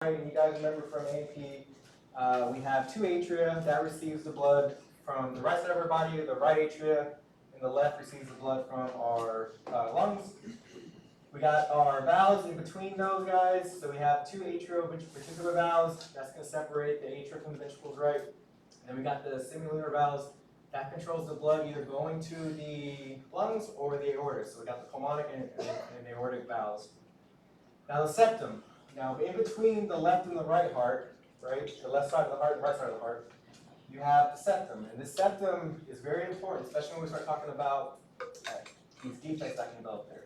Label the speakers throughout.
Speaker 1: And you guys remember from AP, we have two atria that receives the blood from the right side of our body, the right atria, and the left receives the blood from our lungs. We got our valves in between those guys, so we have two atrioventricular valves that's going to separate the atria from the ventricles, right? And then we got the simular valves that controls the blood either going to the lungs or the aorta. So we got the pulmonic and the aortic valves. Now the septum. Now in between the left and the right heart, right, the left side of the heart and the right side of the heart, you have the septum. And the septum is very important, especially when we start talking about these defects that can develop there.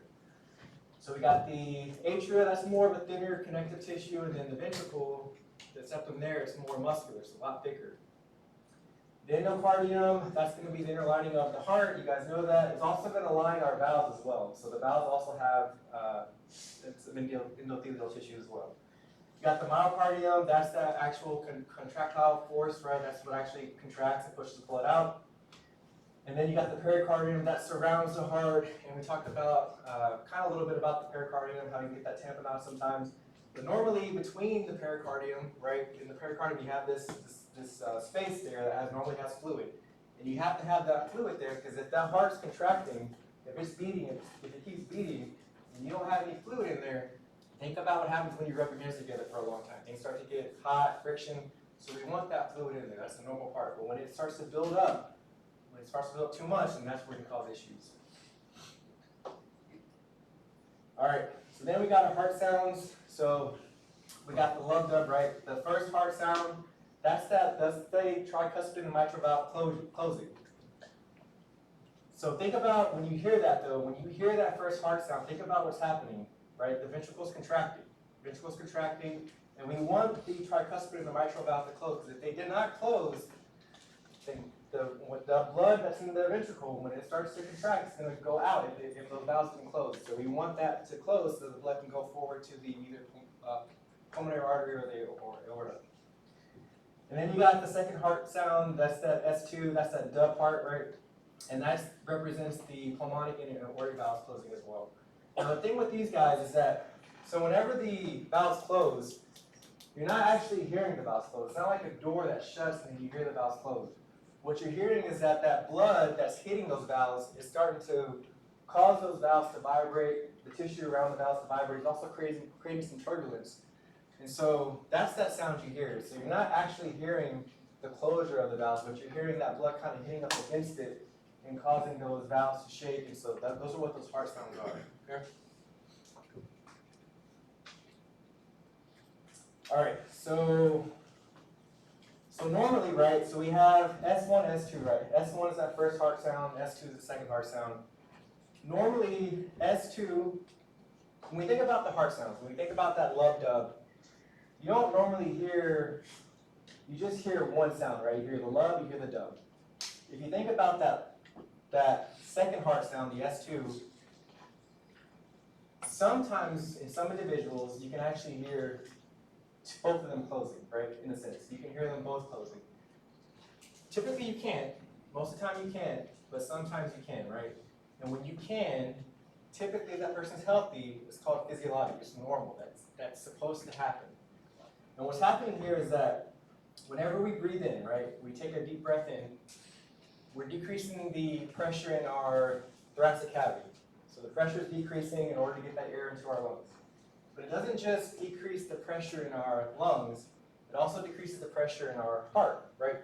Speaker 1: So we got the atria, that's more of a thinner connective tissue, and then the ventricle, the septum there, is more muscular, so a lot thicker. The endocardium, that's going to be the inner lining of the heart. You guys know that. It's also going to line our valves as well. So the valves also have some endothelial tissue as well. You got the myocardium, that's that actual contractile force, right? That's what actually contracts and pushes the blood out. And then you got the pericardium that surrounds the heart, and we talked about kind of a little bit about the pericardium, how you get that tampon out sometimes. But normally between the pericardium, right, in the pericardium you have this space there that normally has fluid. And you have to have that fluid there because if that heart's contracting, if it's beating, if it keeps beating, and you don't have any fluid in there, think about what happens when you rub your hands together for a long time. Things start to get hot, friction, so we want that fluid in there. That's a normal part. But when it starts to build up, when it starts to build up too much, then that's where it can cause issues. All right, so then we got our heart sounds. So we got the love dub, right? The first heart sound, that's the tricuspid and mitral valve closing. So think about when you hear that though, when you hear that first heart sound, think about what's happening, right? The ventricle's contracting. Ventricle's contracting, and we want the tricuspid and the mitral valve to close, because if they did not close, then the blood that's in the ventricle, when it starts to contract, it's going to go out if those valves can close. So we want that to close so the blood can go forward to the either pulmonary artery or the aorta. And then you got the second heart sound, that's that S2, that's that dub part, right? And that represents the pulmonic and aortic valves closing as well. Now the thing with these guys is that, so whenever the valves close, you're not actually hearing the valves close. It's not like a door that shuts and then you hear the valves close. What you're hearing is that blood that's hitting those valves is starting to cause those valves to vibrate, the tissue around the valves to vibrate. It's also creating some turbulence. And so that's that sound you hear. So you're not actually hearing the closure of the valves, but you're hearing that blood kind of hitting up against it and causing those valves to shake. And so those are what those heart sounds are. Okay? All right, so normally, right, so we have S1, S2, right? S1 is that first heart sound, S2 is the second heart sound. Normally, S2, when we think about the heart sounds, when we think about that love dub, you don't normally hear, you just hear one sound, right? You hear the love, you hear the dub. If you think about that second heart sound, the S2, sometimes in some individuals, you can actually hear both of them closing, right, in a sense. You can hear them both closing. Typically you can't. Most of the time you can't, but sometimes you can, right? And when you can, typically that person's healthy. It's called physiologic. It's normal. That's supposed to happen. And what's happening here is that whenever we breathe in, right, we take a deep breath in, we're decreasing the pressure in our thoracic cavity. So the pressure is decreasing in order to get that air into our lungs. But it doesn't just decrease the pressure in our lungs, it also decreases the pressure in our heart, right?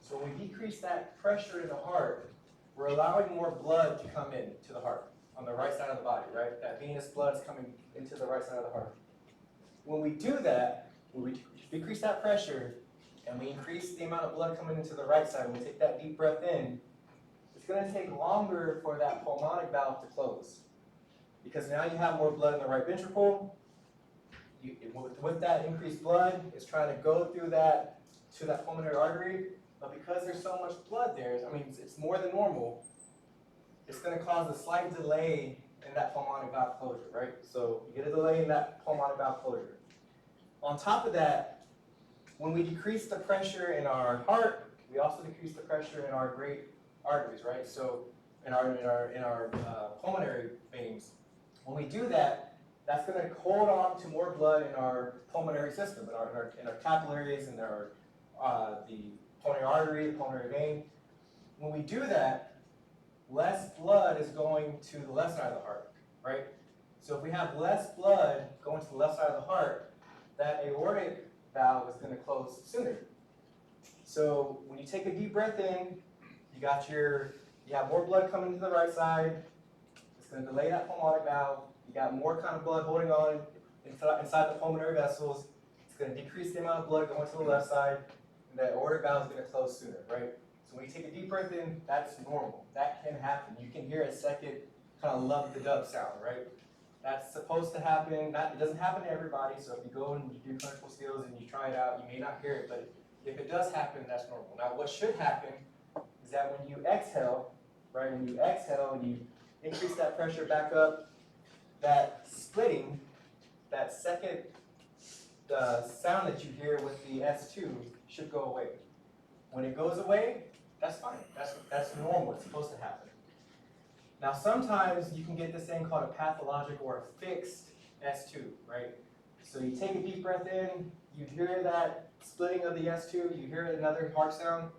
Speaker 1: So when we decrease that pressure in the heart, we're allowing more blood to come in to the heart on the right side of the body, right? That venous blood is coming into the right side of the heart. When we do that, when we decrease that pressure and we increase the amount of blood coming into the right side, when we take that deep breath in, it's going to take longer for that pulmonic valve to close. Because now you have more blood in the right ventricle. With that increased blood, it's trying to go through that to that pulmonary artery, but because there's so much blood there, I mean, it's more than normal, it's going to cause a slight delay in that pulmonic valve closure, right? So you get a delay in that pulmonic valve closure. On top of that, when we decrease the pressure in our heart, we also decrease the pressure in our great arteries, right? So in our pulmonary veins, when we do that, that's going to hold on to more blood in our pulmonary system, in our capillaries, in the pulmonary artery, the pulmonary vein. When we do that, less blood is going to the left side of the heart, right? So if we have less blood going to the left side of the heart, that aortic valve is going to close sooner. So when you take a deep breath in, you have more blood coming to the right side. It's going to delay that pulmonic valve. You got more kind of blood holding on inside the pulmonary vessels. It's going to decrease the amount of blood going to the left side, and the aortic valve is going to close sooner, right? So when you take a deep breath in, that's normal. That can happen. You can hear a second kind of love-the-dub sound, right? That's supposed to happen. It doesn't happen to everybody, so if you go and you do clinical skills and you try it out, you may not hear it, but if it does happen, that's normal. Now, what should happen is that when you exhale, right, when you exhale and you increase that pressure back up, that splitting, that second sound that you hear with the S2 should go away. When it goes away, that's fine. That's normal. It's supposed to happen. Now, sometimes you can get this thing called a pathologic or a fixed S2, right? So you take a deep breath in, you hear that splitting of the S2, you hear another heart sound,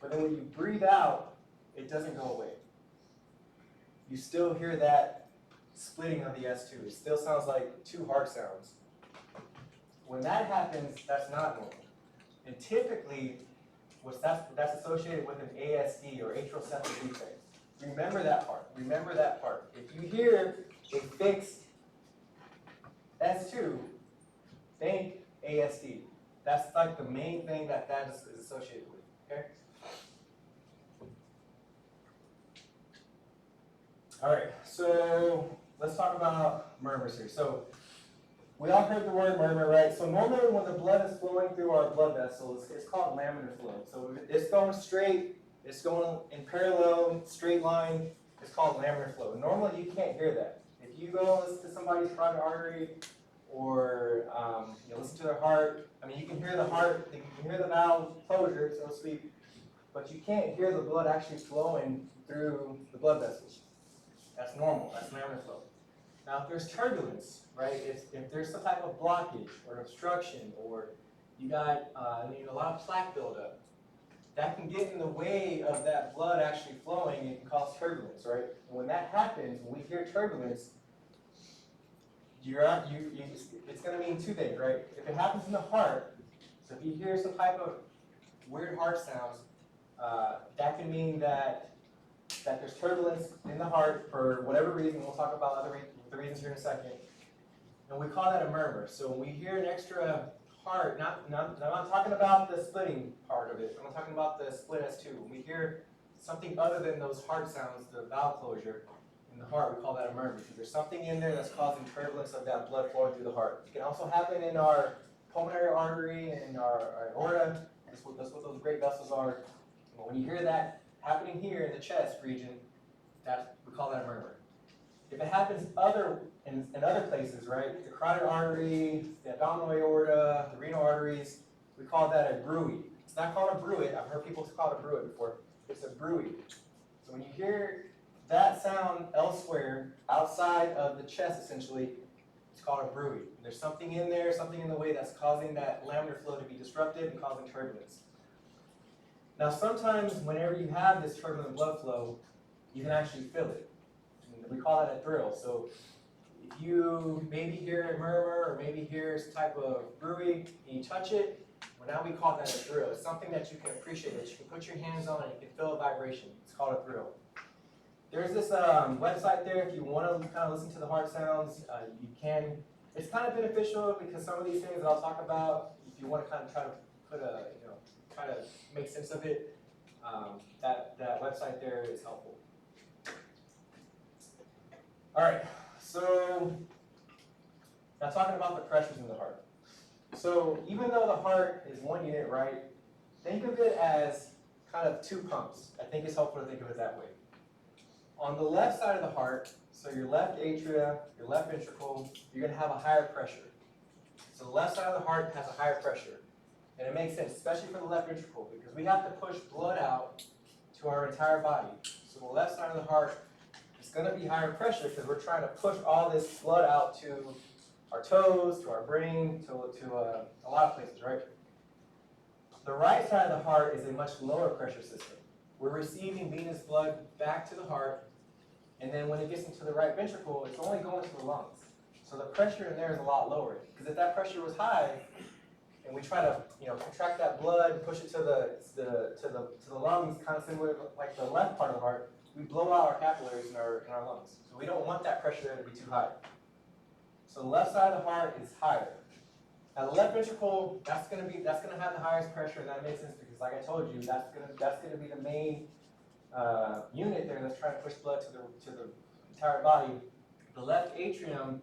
Speaker 1: but then when you breathe out, it doesn't go away. You still hear that splitting of the S2. It still sounds like two heart sounds. When that happens, that's not normal. And typically, that's associated with an ASD or atrial septal defect. Remember that part. Remember that part. If you hear a fixed S2, think ASD. That's like the main thing that is associated with. Okay. All right. So let's talk about murmurs here. So we all heard the word murmur, right? So normally when the blood is flowing through our blood vessels, it's called laminar flow. So it's going straight, it's going in parallel, straight line, it's called laminar flow. Normally you can't hear that. If you go listen to somebody's carotid artery or listen to their heart, I mean, you can hear the heart, you can hear the valve closure, so to speak, but you can't hear the blood actually flowing through the blood vessels. That's normal, that's laminar flow. Now, if there's turbulence, right, if there's some type of blockage or obstruction, or you got a lot of plaque buildup, that can get in the way of that blood actually flowing and can cause turbulence, right? And when that happens, when we hear turbulence, it's going to mean two things, right? If it happens in the heart, so if you hear some type of weird heart sounds, that can mean that there's turbulence in the heart for whatever reason. We'll talk about the reasons here in a second. And we call that a murmur. So when we hear an extra heart, I'm not talking about the splitting part of it. I'm not talking about the split S2. When we hear something other than those heart sounds, the valve closure in the heart, we call that a murmur because there's something in there that's causing turbulence of that blood flowing through the heart. It can also happen in our pulmonary artery and our aorta. That's what those great vessels are. But when you hear that happening here in the chest region, we call that a murmur. If it happens in other places, right, the carotid artery, the abdominal aorta, the renal arteries, we call that a bruit. It's not called a bruit. I've heard people call it a bruit before. It's a bruit. So when you hear that sound elsewhere, outside of the chest essentially, it's called a bruit. There's something in there, something in the way that's causing that laminar flow to be disrupted and causing turbulence. Now sometimes whenever you have this turbulent blood flow, you can actually feel it. We call that a thrill. So if you maybe hear a murmur or maybe hear some type of bruit and you touch it, well, now we call that a thrill. It's something that you can appreciate, that you can put your hands on and you can feel a vibration. It's called a thrill. There's this website there if you want to kind of listen to the heart sounds. You can. It's kind of beneficial because some of these things that I'll talk about, if you want to kind of try to try to make sense of it, that website there is helpful. All right, so now talking about the pressures in the heart. So even though the heart is one unit, right, think of it as kind of two pumps. I think it's helpful to think of it that way. On the left side of the heart, so your left atria, your left ventricle, you're going to have a higher pressure. So the left side of the heart has a higher pressure. And it makes sense, especially for the left ventricle, because we have to push blood out to our entire body. So the left side of the heart it's going to be higher pressure because we're trying to push all this blood out to our toes, to our brain, to a lot of places, right? The right side of the heart is a much lower pressure system. We're receiving venous blood back to the heart, and then when it gets into the right ventricle, it's only going to the lungs. So the pressure in there is a lot lower. Because if that pressure was high, and we try to contract that blood, push it to the lungs, kind of similar like the left part of the heart, we blow out our capillaries in our lungs. So we don't want that pressure there to be too high. So the left side of the heart is higher. Now the left ventricle, that's gonna have the highest pressure, and that makes sense because, like I told you, that's gonna be the main unit there that's trying to push blood to the entire body. The left atrium,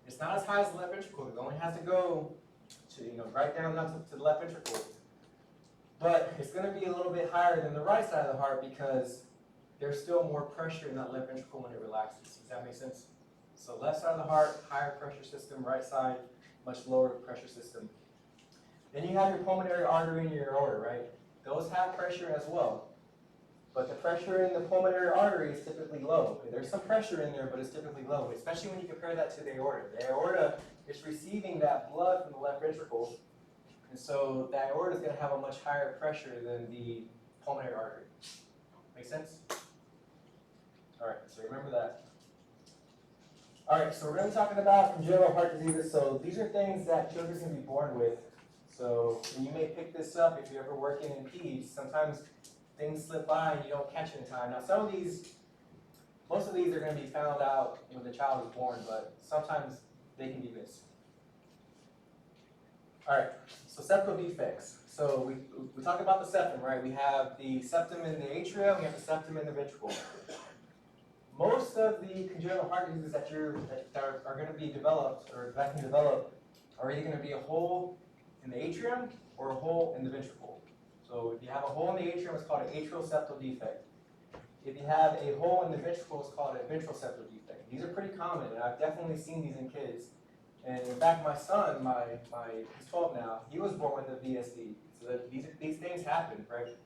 Speaker 1: it's not as high as the left ventricle. It only has to go to right down to the left ventricle, but it's gonna be a little bit higher than the right side of the heart because there's still more pressure in that left ventricle when it relaxes. Does that make sense? So left side of the heart, higher pressure system. Right side, much lower pressure system. Then you have your pulmonary artery and your aorta, right? Those have pressure as well. But the pressure in the pulmonary artery is typically low. There's some pressure in there, but it's typically low, especially when you compare that to the aorta. The aorta is receiving that blood from the left ventricle, and so the aorta is going to have a much higher pressure than the pulmonary artery. Make sense? All right, so remember that. All right, so we're going to be talking about congenital heart diseases. So these are things that children can be born with. So and you may pick this up if you're ever working in peds. Sometimes things slip by and you don't catch it in time. Now most of these are going to be found out when the child is born, but sometimes they can be missed. All right, so septal defects. So we talk about the septum, right? We have the septum in the atria, we have the septum in the ventricle. Most of the congenital heart diseases that are going to be developed, or that can develop, are either going to be a hole in the atrium or a hole in the ventricle. So if you have a hole in the atrium, it's called an atrial septal defect. If you have a hole in the ventricle, it's called a ventral septal defect. These are pretty common, and I've definitely seen these in kids. And in fact, my son, he's 12 now, he was born with a VSD. So that these things happen, right?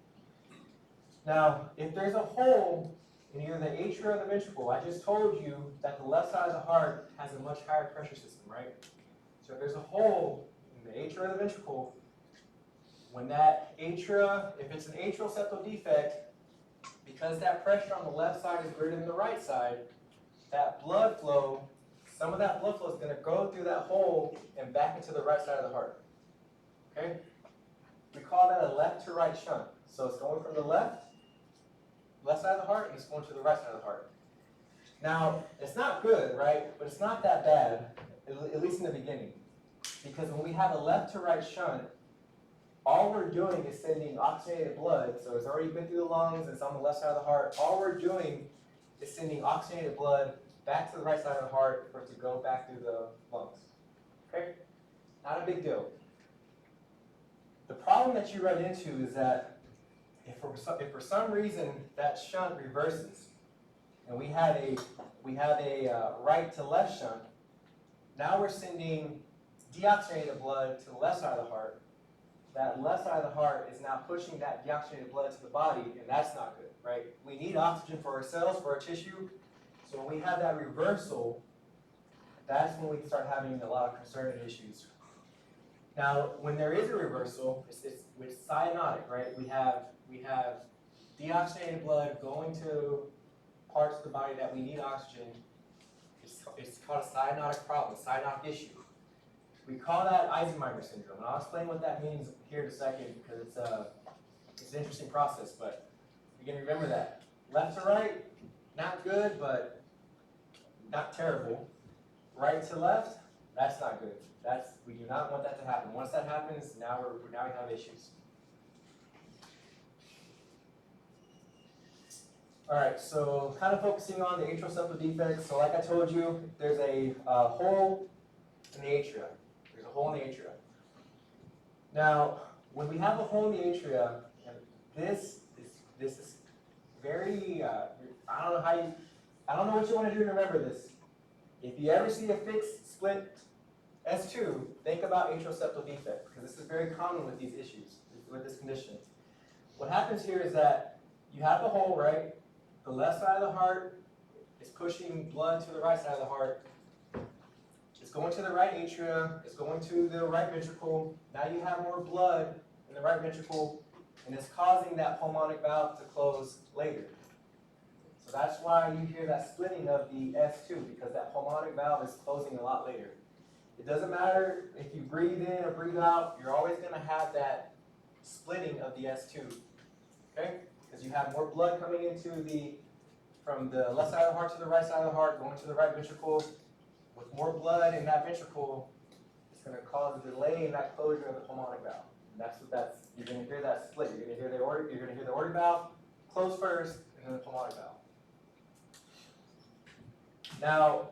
Speaker 1: Now, if there's a hole in either the atria or the ventricle, I just told you that the left side of the heart has a much higher pressure system, right? So if there's a hole in the atria or the ventricle, when that atria, if it's an atrial septal defect, because that pressure on the left side is greater than the right side, that blood flow, some of that blood flow is going to go through that hole and back into the right side of the heart. Okay? We call that a left to right shunt. So it's going from the left side of the heart, and it's going to the right side of the heart. Now, it's not good, right? But it's not that bad, at least in the beginning. Because when we have a left to right shunt, all we're doing is sending oxygenated blood, so it's already been through the lungs, it's on the left side of the heart. All we're doing is sending oxygenated blood back to the right side of the heart for it to go back through the lungs. Okay? Not a big deal. The problem that you run into is that if for some reason that shunt reverses, and we have a right to left shunt, now we're sending deoxygenated blood to the left side of the heart. That left side of the heart is now pushing that deoxygenated blood to the body, and that's not good, right? We need oxygen for our cells, for our tissue. So when we have that reversal, that's when we start having a lot of concerning issues. Now, when there is a reversal, it's cyanotic, right? We have deoxygenated blood going to parts of the body that we need oxygen. It's called a cyanotic problem, a cyanotic issue. We call that Eisenmenger syndrome, and I'll explain what that means here in a second because it's an interesting process, but you can remember that. Left to right, not good, but not terrible. Right to left, that's not good. We do not want that to happen. Once that happens, now we have issues. All right, so kind of focusing on the atrial septal defect. So like I told you, there's a hole in the atria. There's a hole in the atria. Now, when we have a hole in the atria, and this is very, I don't know what you want to do to remember this. If you ever see a fixed split S2, think about atrial septal defect, because this is very common with these issues, with this condition. What happens here is that you have the hole, right? The left side of the heart It's pushing blood to the right side of the heart. It's going to the right atria, it's going to the right ventricle. Now you have more blood in the right ventricle, and it's causing that pulmonic valve to close later. So that's why you hear that splitting of the S2, because that pulmonic valve is closing a lot later. It doesn't matter if you breathe in or breathe out, you're always going to have that splitting of the S2, okay? Because you have more blood coming into from the left side of the heart to the right side of the heart, going to the right ventricle. With more blood in that ventricle, it's going to cause a delay in that closure of the pulmonic valve. And you're going to hear that split. You're going to hear the aortic valve close first, and then the pulmonic valve. Now,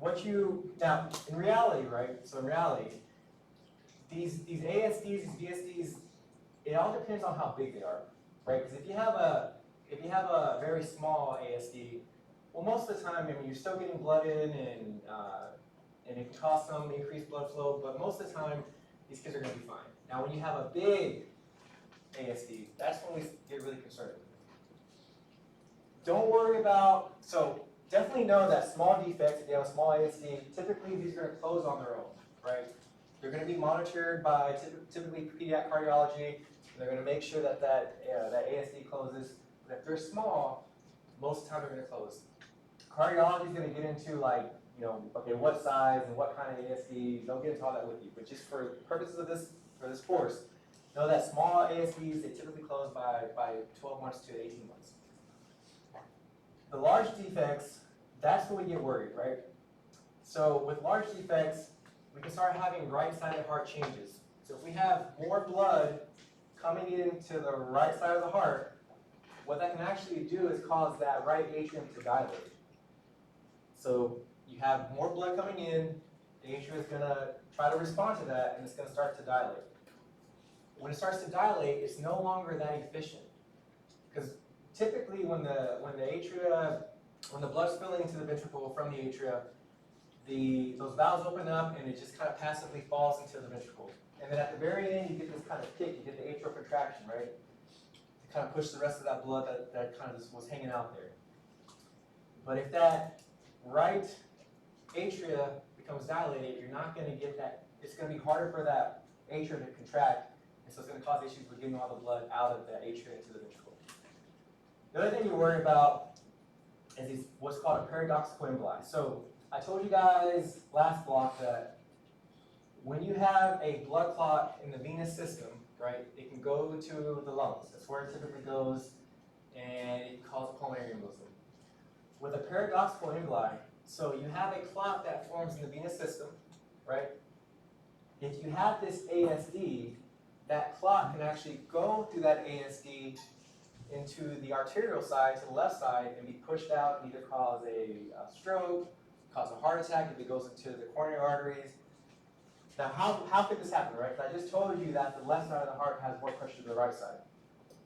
Speaker 1: in reality, right? So in reality, these ASDs, these VSDs, it all depends on how big they are, right? Because if you have a very small ASD, well, most of the time, I mean, you're still getting blood in, and it can cause some increased blood flow, but most of the time, these kids are going to be fine. Now, when you have a big ASD, that's when we get really concerned. Don't worry about, so definitely know that small defects, if you have a small ASD, typically these are going to close on their own, right? They're going to be monitored by typically pediatric cardiology, and they're going to make sure that that ASD closes. But if they're small, most of the time they're going to close. Cardiology is going to get into okay, what size and what kind of ASD. Don't get into all that with you, but just for purposes of this course, know that small ASDs, they typically close by 12 months to 18 months. The large defects, that's when we get worried, right? So with large defects, we can start having right-sided heart changes. So if we have more blood coming into the right side of the heart, what that can actually do is cause that right atrium to dilate. So you have more blood coming in, the atrium is going to try to respond to that, and it's going to start to dilate. When it starts to dilate, it's no longer that efficient. Because typically when the blood's filling into the ventricle from the atria, those valves open up and it just kind of passively falls into the ventricle. And then at the very end, you get this kind of kick, you get the atrial contraction, right? To kind of push the rest of that blood that kind of just was hanging out there. But if that right atria becomes dilated, you're not going to get that. It's going to be harder for that atrium to contract, and so it's going to cause issues with getting all the blood out of that atria into the ventricle. The other thing you worry about is what's called a paradoxical emboli. So I told you guys last block that when you have a blood clot in the venous system, right, it can go to the lungs. That's where it typically goes, and it can cause a pulmonary embolism. With a paradoxical emboli, so you have a clot that forms in the venous system, right? If you have this ASD, that clot can actually go through that ASD into the arterial side, to the left side, and be pushed out and either cause a stroke, cause a heart attack if it goes into the coronary arteries. Now, how could this happen, right? I just told you that the left side of the heart has more pressure than the right side.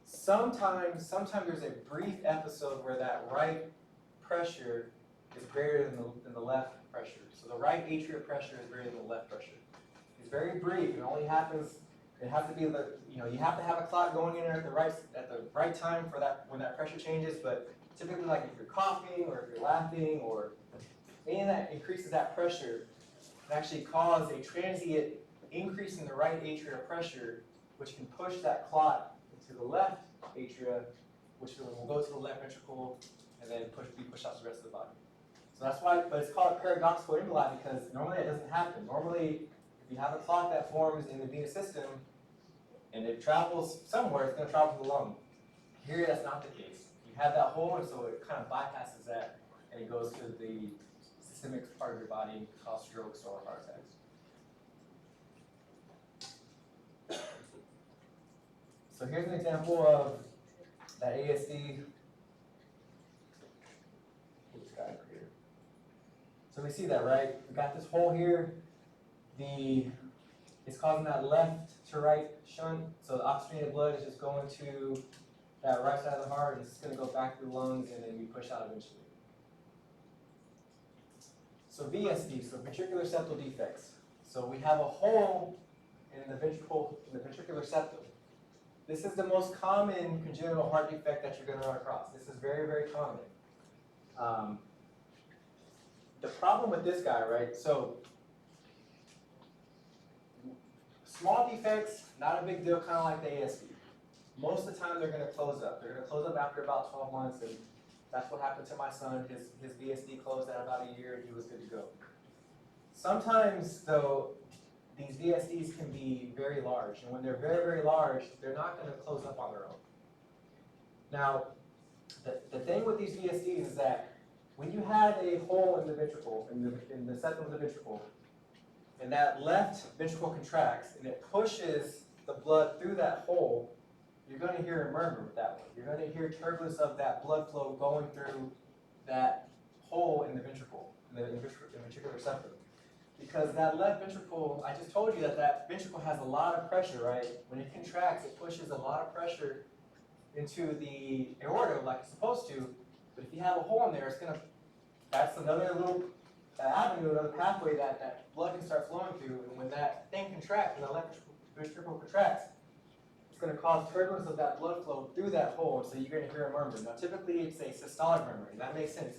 Speaker 1: Sometimes there's a brief episode where that right pressure is greater than the left pressure. So the right atrial pressure is greater than the left pressure. It's very brief. It only happens. It has to be you have to have a clot going in there at the right time for that when that pressure changes. But typically, like if you're coughing or if you're laughing or anything that increases that pressure, can actually cause a transient increase in the right atrial pressure, which can push that clot into the left atria, which will go to the left ventricle and then be pushed out to the rest of the body. So that's why, but it's called a paradoxical emboli because normally it doesn't happen. Normally, if you have a clot that forms in the venous system and it travels somewhere, it's going to travel to the lung. Here, that's not the case. You have that hole, and so it kind of bypasses that, and it goes to the systemic part of your body and cause strokes or heart attacks. So here's an example of that ASD. So we see that, right? We got this hole here. It's causing that left to right shunt. So the oxygenated blood is just going to that right side of the heart, and it's going to go back through the lungs and then be pushed out eventually. So VSD, so ventricular septal defects. So we have a hole in the ventricular septum. This is the most common congenital heart defect that you're going to run across. This is very, very common. The problem with this guy, right? So small defects, not a big deal, kind of like the ASD. Most of the time, they're going to close up. They're going to close up after about 12 months, and that's what happened to my son. His VSD closed at about a year, and he was good to go. Sometimes, though, these VSDs can be very large, and when they're very, very large, they're not going to close up on their own. Now, the thing with these VSDs is that when you have a hole in the ventricle, in the septum of the ventricle, and that left ventricle contracts, and it pushes the blood through that hole, you're going to hear a murmur with that one. You're going to hear turbulence of that blood flow going through that hole in the ventricle, in the ventricular septum. Because that left ventricle, I just told you that that ventricle has a lot of pressure, right? When it contracts, it pushes a lot of pressure into the aorta like it's supposed to. But if you have a hole in there, it's going to, that's another little avenue, another pathway that blood can start flowing through. And when that thing contracts, when the left ventricle contracts, it's going to cause turbulence of that blood flow through that hole. So you're going to hear a murmur. Now, typically, it's a systolic murmur. And that makes sense.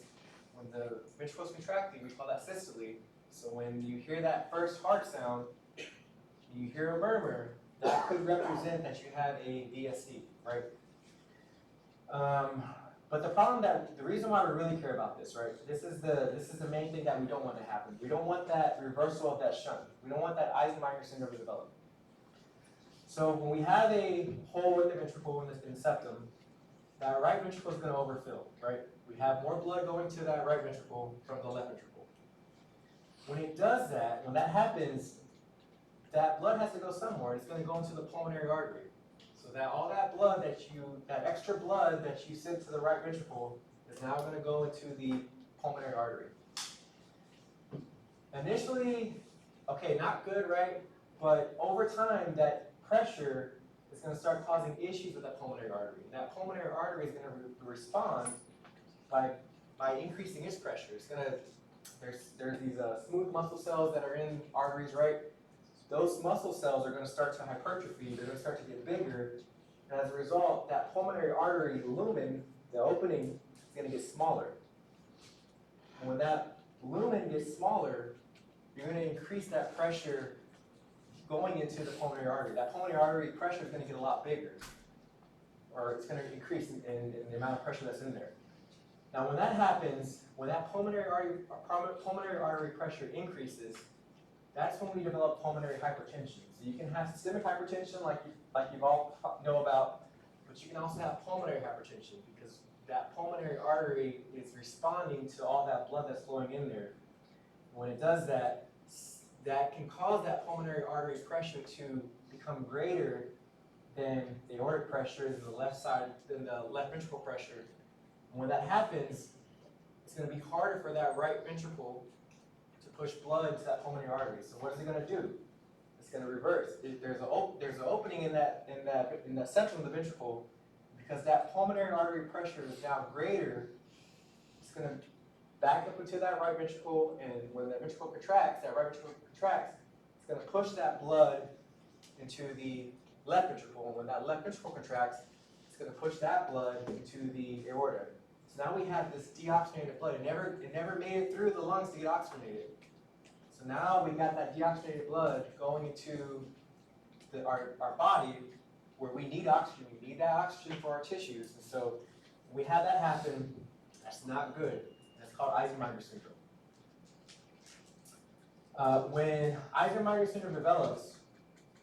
Speaker 1: When the ventricle is contracting, we call that systole. So when you hear that first heart sound, you hear a murmur, that could represent that you have a VSD, right? But the reason why we really care about this, right? This is the main thing that we don't want to happen. We don't want that reversal of that shunt. We don't want that Eisenmenger syndrome to develop. So when we have a hole in the ventricle in the septum, that right ventricle is going to overfill, right? We have more blood going to that right ventricle from the left ventricle. When it does that, when that happens, that blood has to go somewhere. It's going to go into the pulmonary artery. So that all that blood that extra blood that you sent to the right ventricle is now going to go into the pulmonary artery. Initially, okay, not good, right? But over time, that pressure is going to start causing issues with that pulmonary artery. And that pulmonary artery is going to respond by increasing its pressure. It's going to There's these smooth muscle cells that are in arteries, right? Those muscle cells are going to start to hypertrophy. They're going to start to get bigger. And as a result, that pulmonary artery lumen, the opening, is going to get smaller. And when that lumen gets smaller, you're going to increase that pressure going into the pulmonary artery. That pulmonary artery pressure is going to get a lot bigger. Or it's going to increase in the amount of pressure that's in there. Now, when that happens, when that pulmonary artery pressure increases, that's when we develop pulmonary hypertension. So you can have systemic hypertension, like you all know about, but you can also have pulmonary hypertension because that pulmonary artery is responding to all that blood that's flowing in there. When it does that, that can cause that pulmonary artery pressure to become greater than the aortic pressure than the left ventricle pressure. And when that happens, it's going to be harder for that right ventricle to push blood into that pulmonary artery. So what is it going to do? It's going to reverse. There's an opening in that septum of the ventricle, because that pulmonary artery pressure is now greater. It's going to back up into that right ventricle, and when that ventricle contracts, it's going to push that blood into the left ventricle. And when that left ventricle contracts, it's going to push that blood into the aorta. So now we have this deoxygenated blood. It never made it through the lungs to get oxygenated. So now we got that deoxygenated blood going into our body where we need oxygen. We need that oxygen for our tissues. And so when we have that happen, that's not good. That's called Eisenmenger syndrome. When Eisenmenger syndrome develops,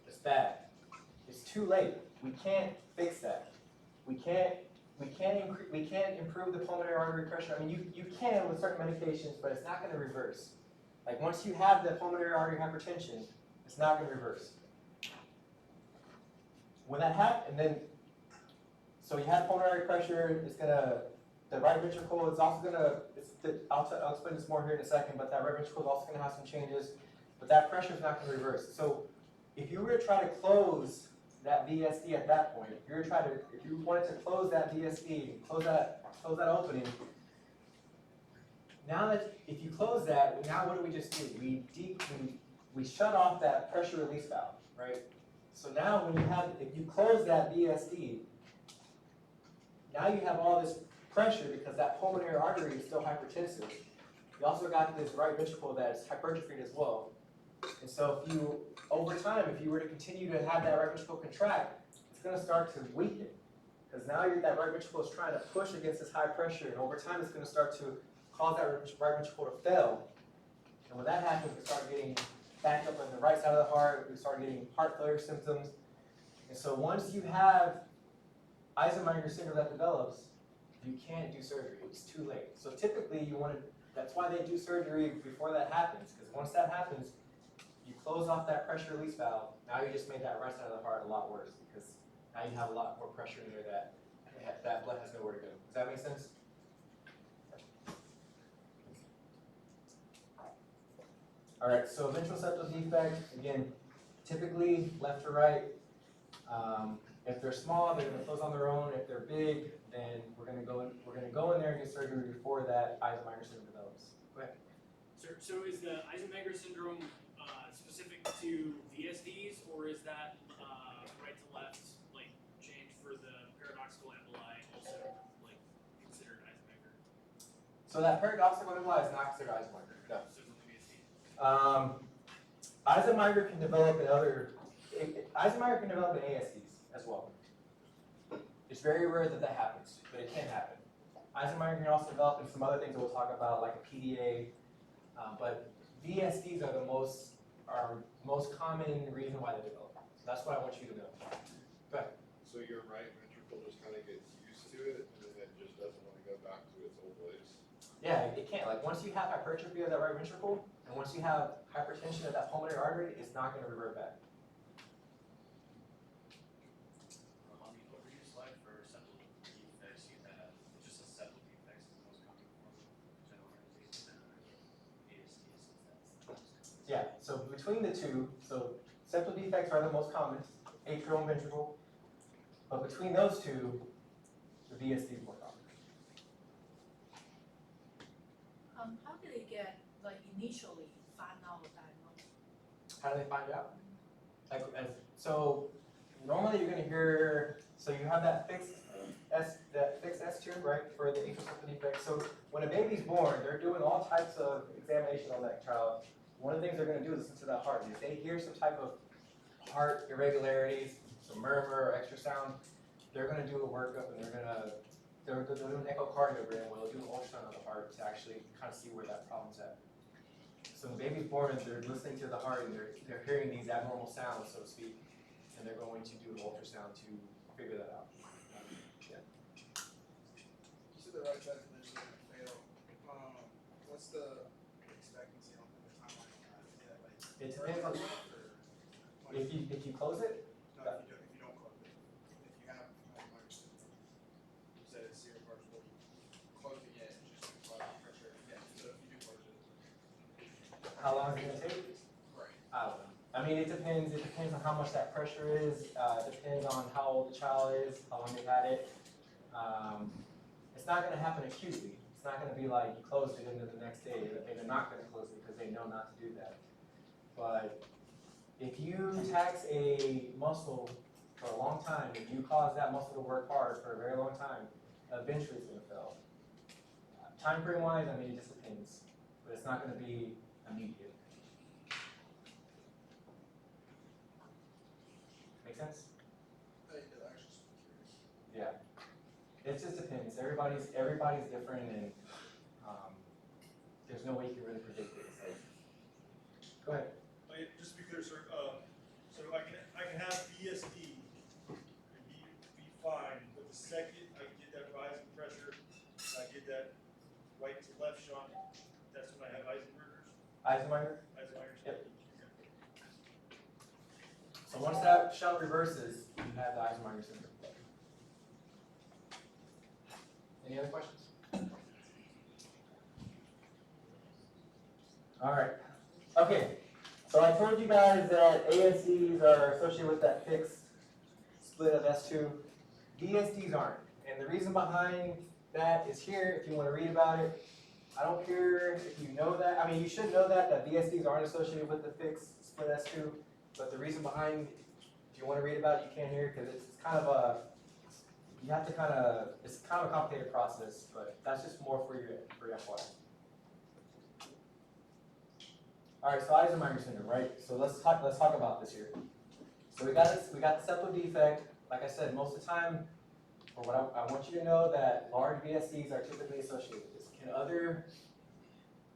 Speaker 1: it's bad. It's too late. We can't fix that. We can't improve the pulmonary artery pressure. I mean, you can with certain medications, but it's not going to reverse. Like once you have the pulmonary artery hypertension, it's not going to reverse. When that happens, and then, so you have pulmonary pressure, the right ventricle is also going to, I'll explain this more here in a second, but that right ventricle is also going to have some changes, but that pressure is not going to reverse. So if you were to try to close that VSD at that point, if you wanted to close that VSD, close that opening, now that if you close that, now what do we just do? We shut off that pressure release valve, right? So now if you close that VSD, now you have all this pressure because that pulmonary artery is still hypertensive. You also got this right ventricle that's hypertrophied as well. And so over time, if you were to continue to have that right ventricle contract, it's going to start to weaken. Because now that right ventricle is trying to push against this high pressure, and over time it's going to start to cause that right ventricle to fail. And when that happens, we start getting backed up on the right side of the heart, we start getting heart failure symptoms. And so once you have Eisenmenger syndrome that develops, you can't do surgery, it's too late. So typically that's why they do surgery before that happens, because once that happens, you close off that pressure release valve, now you just made that right side of the heart a lot worse, because now you have a lot more pressure in there that blood has nowhere to go. Does that make sense? All right, so ventral septal defect, again, typically left to right. If they're small, they're going to close on their own. If they're big, then we're going to go in there and get surgery before that Eisenmenger syndrome develops. Go ahead.
Speaker 2: So is the Eisenmenger syndrome specific to VSDs, or is that right to left like change for the paradoxical emboli also like considered Eisenmenger?
Speaker 1: So that paradoxical emboli is not considered Eisenmenger. No.
Speaker 2: So it's only VSD.
Speaker 1: Eisenmenger can develop in Eisenmenger can develop in ASDs as well. It's very rare that happens, but it can happen. Eisenmenger can also develop in some other things that we'll talk about, like a PDA, but VSDs are the most common reason why they develop. So that's what I want you to know. Go ahead.
Speaker 3: So your right ventricle just kind of gets used to it, and then it just doesn't want to go back to its old ways?
Speaker 1: Yeah, it can't. Like once you have hypertrophy of that right ventricle, and once you have hypertension of that pulmonary artery, it's not going to revert back.
Speaker 2: On the overview slide for septal defects, you have just a septal defects is the most common form of general heart disease, and ASD is
Speaker 1: Yeah, so between the two, so septal defects are the most common, atrial and ventricle, but between those two, the VSD is more common.
Speaker 4: How did they get, like, initially find out the diagnosis?
Speaker 1: How do they find out? So normally you're going to hear, so you have that fixed S2, right, for the atrial septal defect. So when a baby's born, they're doing all types of examination on that child. One of the things they're going to do is listen to that heart. If they hear some type of heart irregularities, some murmur or extra sound, they're going to do a workup and they'll do an echocardiogram where they'll do an ultrasound of the heart to actually kind of see where that problem's at. So the baby's born and they're listening to the heart and they're hearing these abnormal sounds, so to speak, and they're going to do an ultrasound to figure that out. Yeah.
Speaker 5: You said the right side eventually going to fail. What's the expectancy on the timeline on that? Is that like
Speaker 1: It depends on if you close it.
Speaker 5: no, if you don't close it. If you have you said it's zero particle, close it yet, it's just apply pressure again. So if you do close it,
Speaker 1: How long is it going to take?
Speaker 5: right.
Speaker 1: I don't know. I mean, it depends. It depends on how much that pressure is. It depends on how old the child is, how long they've had it. It's not going to happen acutely. It's not going to be like you closed it into the next day. They're not going to close it because they know not to do that. But if you tax a muscle for a long time, if you cause that muscle to work hard for a very long time, eventually it's going to fail. Time frame wise, I mean, it just depends. But it's not going to be immediate. Make sense?
Speaker 5: I was just curious.
Speaker 1: Yeah. It just depends. Everybody's different, and there's no way you can really predict it. So. Go ahead.
Speaker 6: Just to be clear, sir, so I can have VSD and be fine, but the second I get that rising pressure, I get that right to left shunt, that's when I have
Speaker 1: Eisenmenger?
Speaker 6: Eisenmeger's.
Speaker 1: Yep. So once that shunt reverses, you have the Eisenmenger syndrome. Any other questions? All right. Okay. So I told you guys that ASDs are associated with that fixed split of S2. VSDs aren't. And the reason behind that is here, if you want to read about it. I don't care if you know that. I mean, you should know that VSDs aren't associated with the fixed split S2. But the reason behind, if you wanna read about it, you can here, cause it's kind of you have to it's kind of a complicated process, but that's just more for your FYI. Alright, so Eisenmenger syndrome, right? So let's talk about this here. So we got the septal defect. Like I said, most of the time, or what I want you to know that large VSDs are typically associated with this.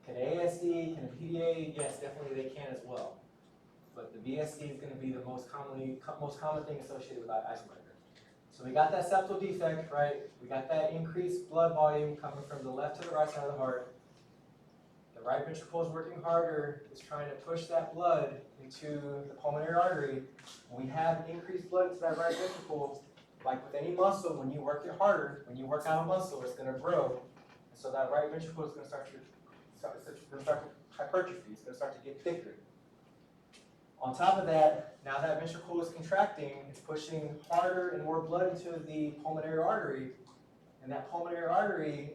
Speaker 1: Can ASD, can a PDA? Yes, definitely they can as well. But the VSD is going to be the most common thing associated with Eisenmenger. So we got that septal defect, right? We got that increased blood volume coming from the left to the right side of the heart. The right ventricle is working harder, it's trying to push that blood into the pulmonary artery. When we have increased blood into that right ventricle, like with any muscle, when you work it harder, when you work out a muscle, it's going to grow. And so that right ventricle is going to start hypertrophy, it's going to start to get thicker. On top of that, now that ventricle is contracting, it's pushing harder and more blood into the pulmonary artery, and that pulmonary artery,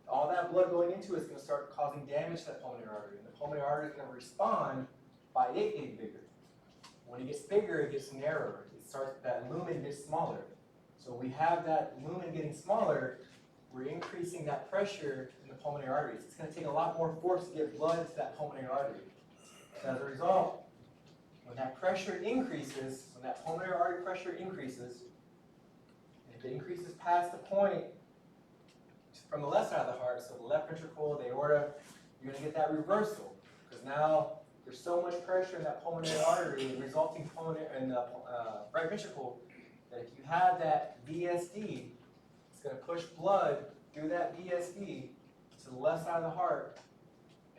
Speaker 1: all that blood going into it is going to start causing damage to that pulmonary artery, and the pulmonary artery is going to respond by it getting bigger. When it gets bigger, it gets narrower. That lumen gets smaller. So we have that lumen getting smaller, we're increasing that pressure in the pulmonary arteries. It's going to take a lot more force to get blood into that pulmonary artery. So as a result, when that pressure increases, when that pulmonary artery pressure increases, if it increases past the point from the left side of the heart, so the left ventricle, the aorta, you're going to get that reversal. Because now there's so much pressure in that pulmonary artery, resulting in the right ventricle, that if you have that VSD, it's going to push blood through that VSD to the left side of the heart,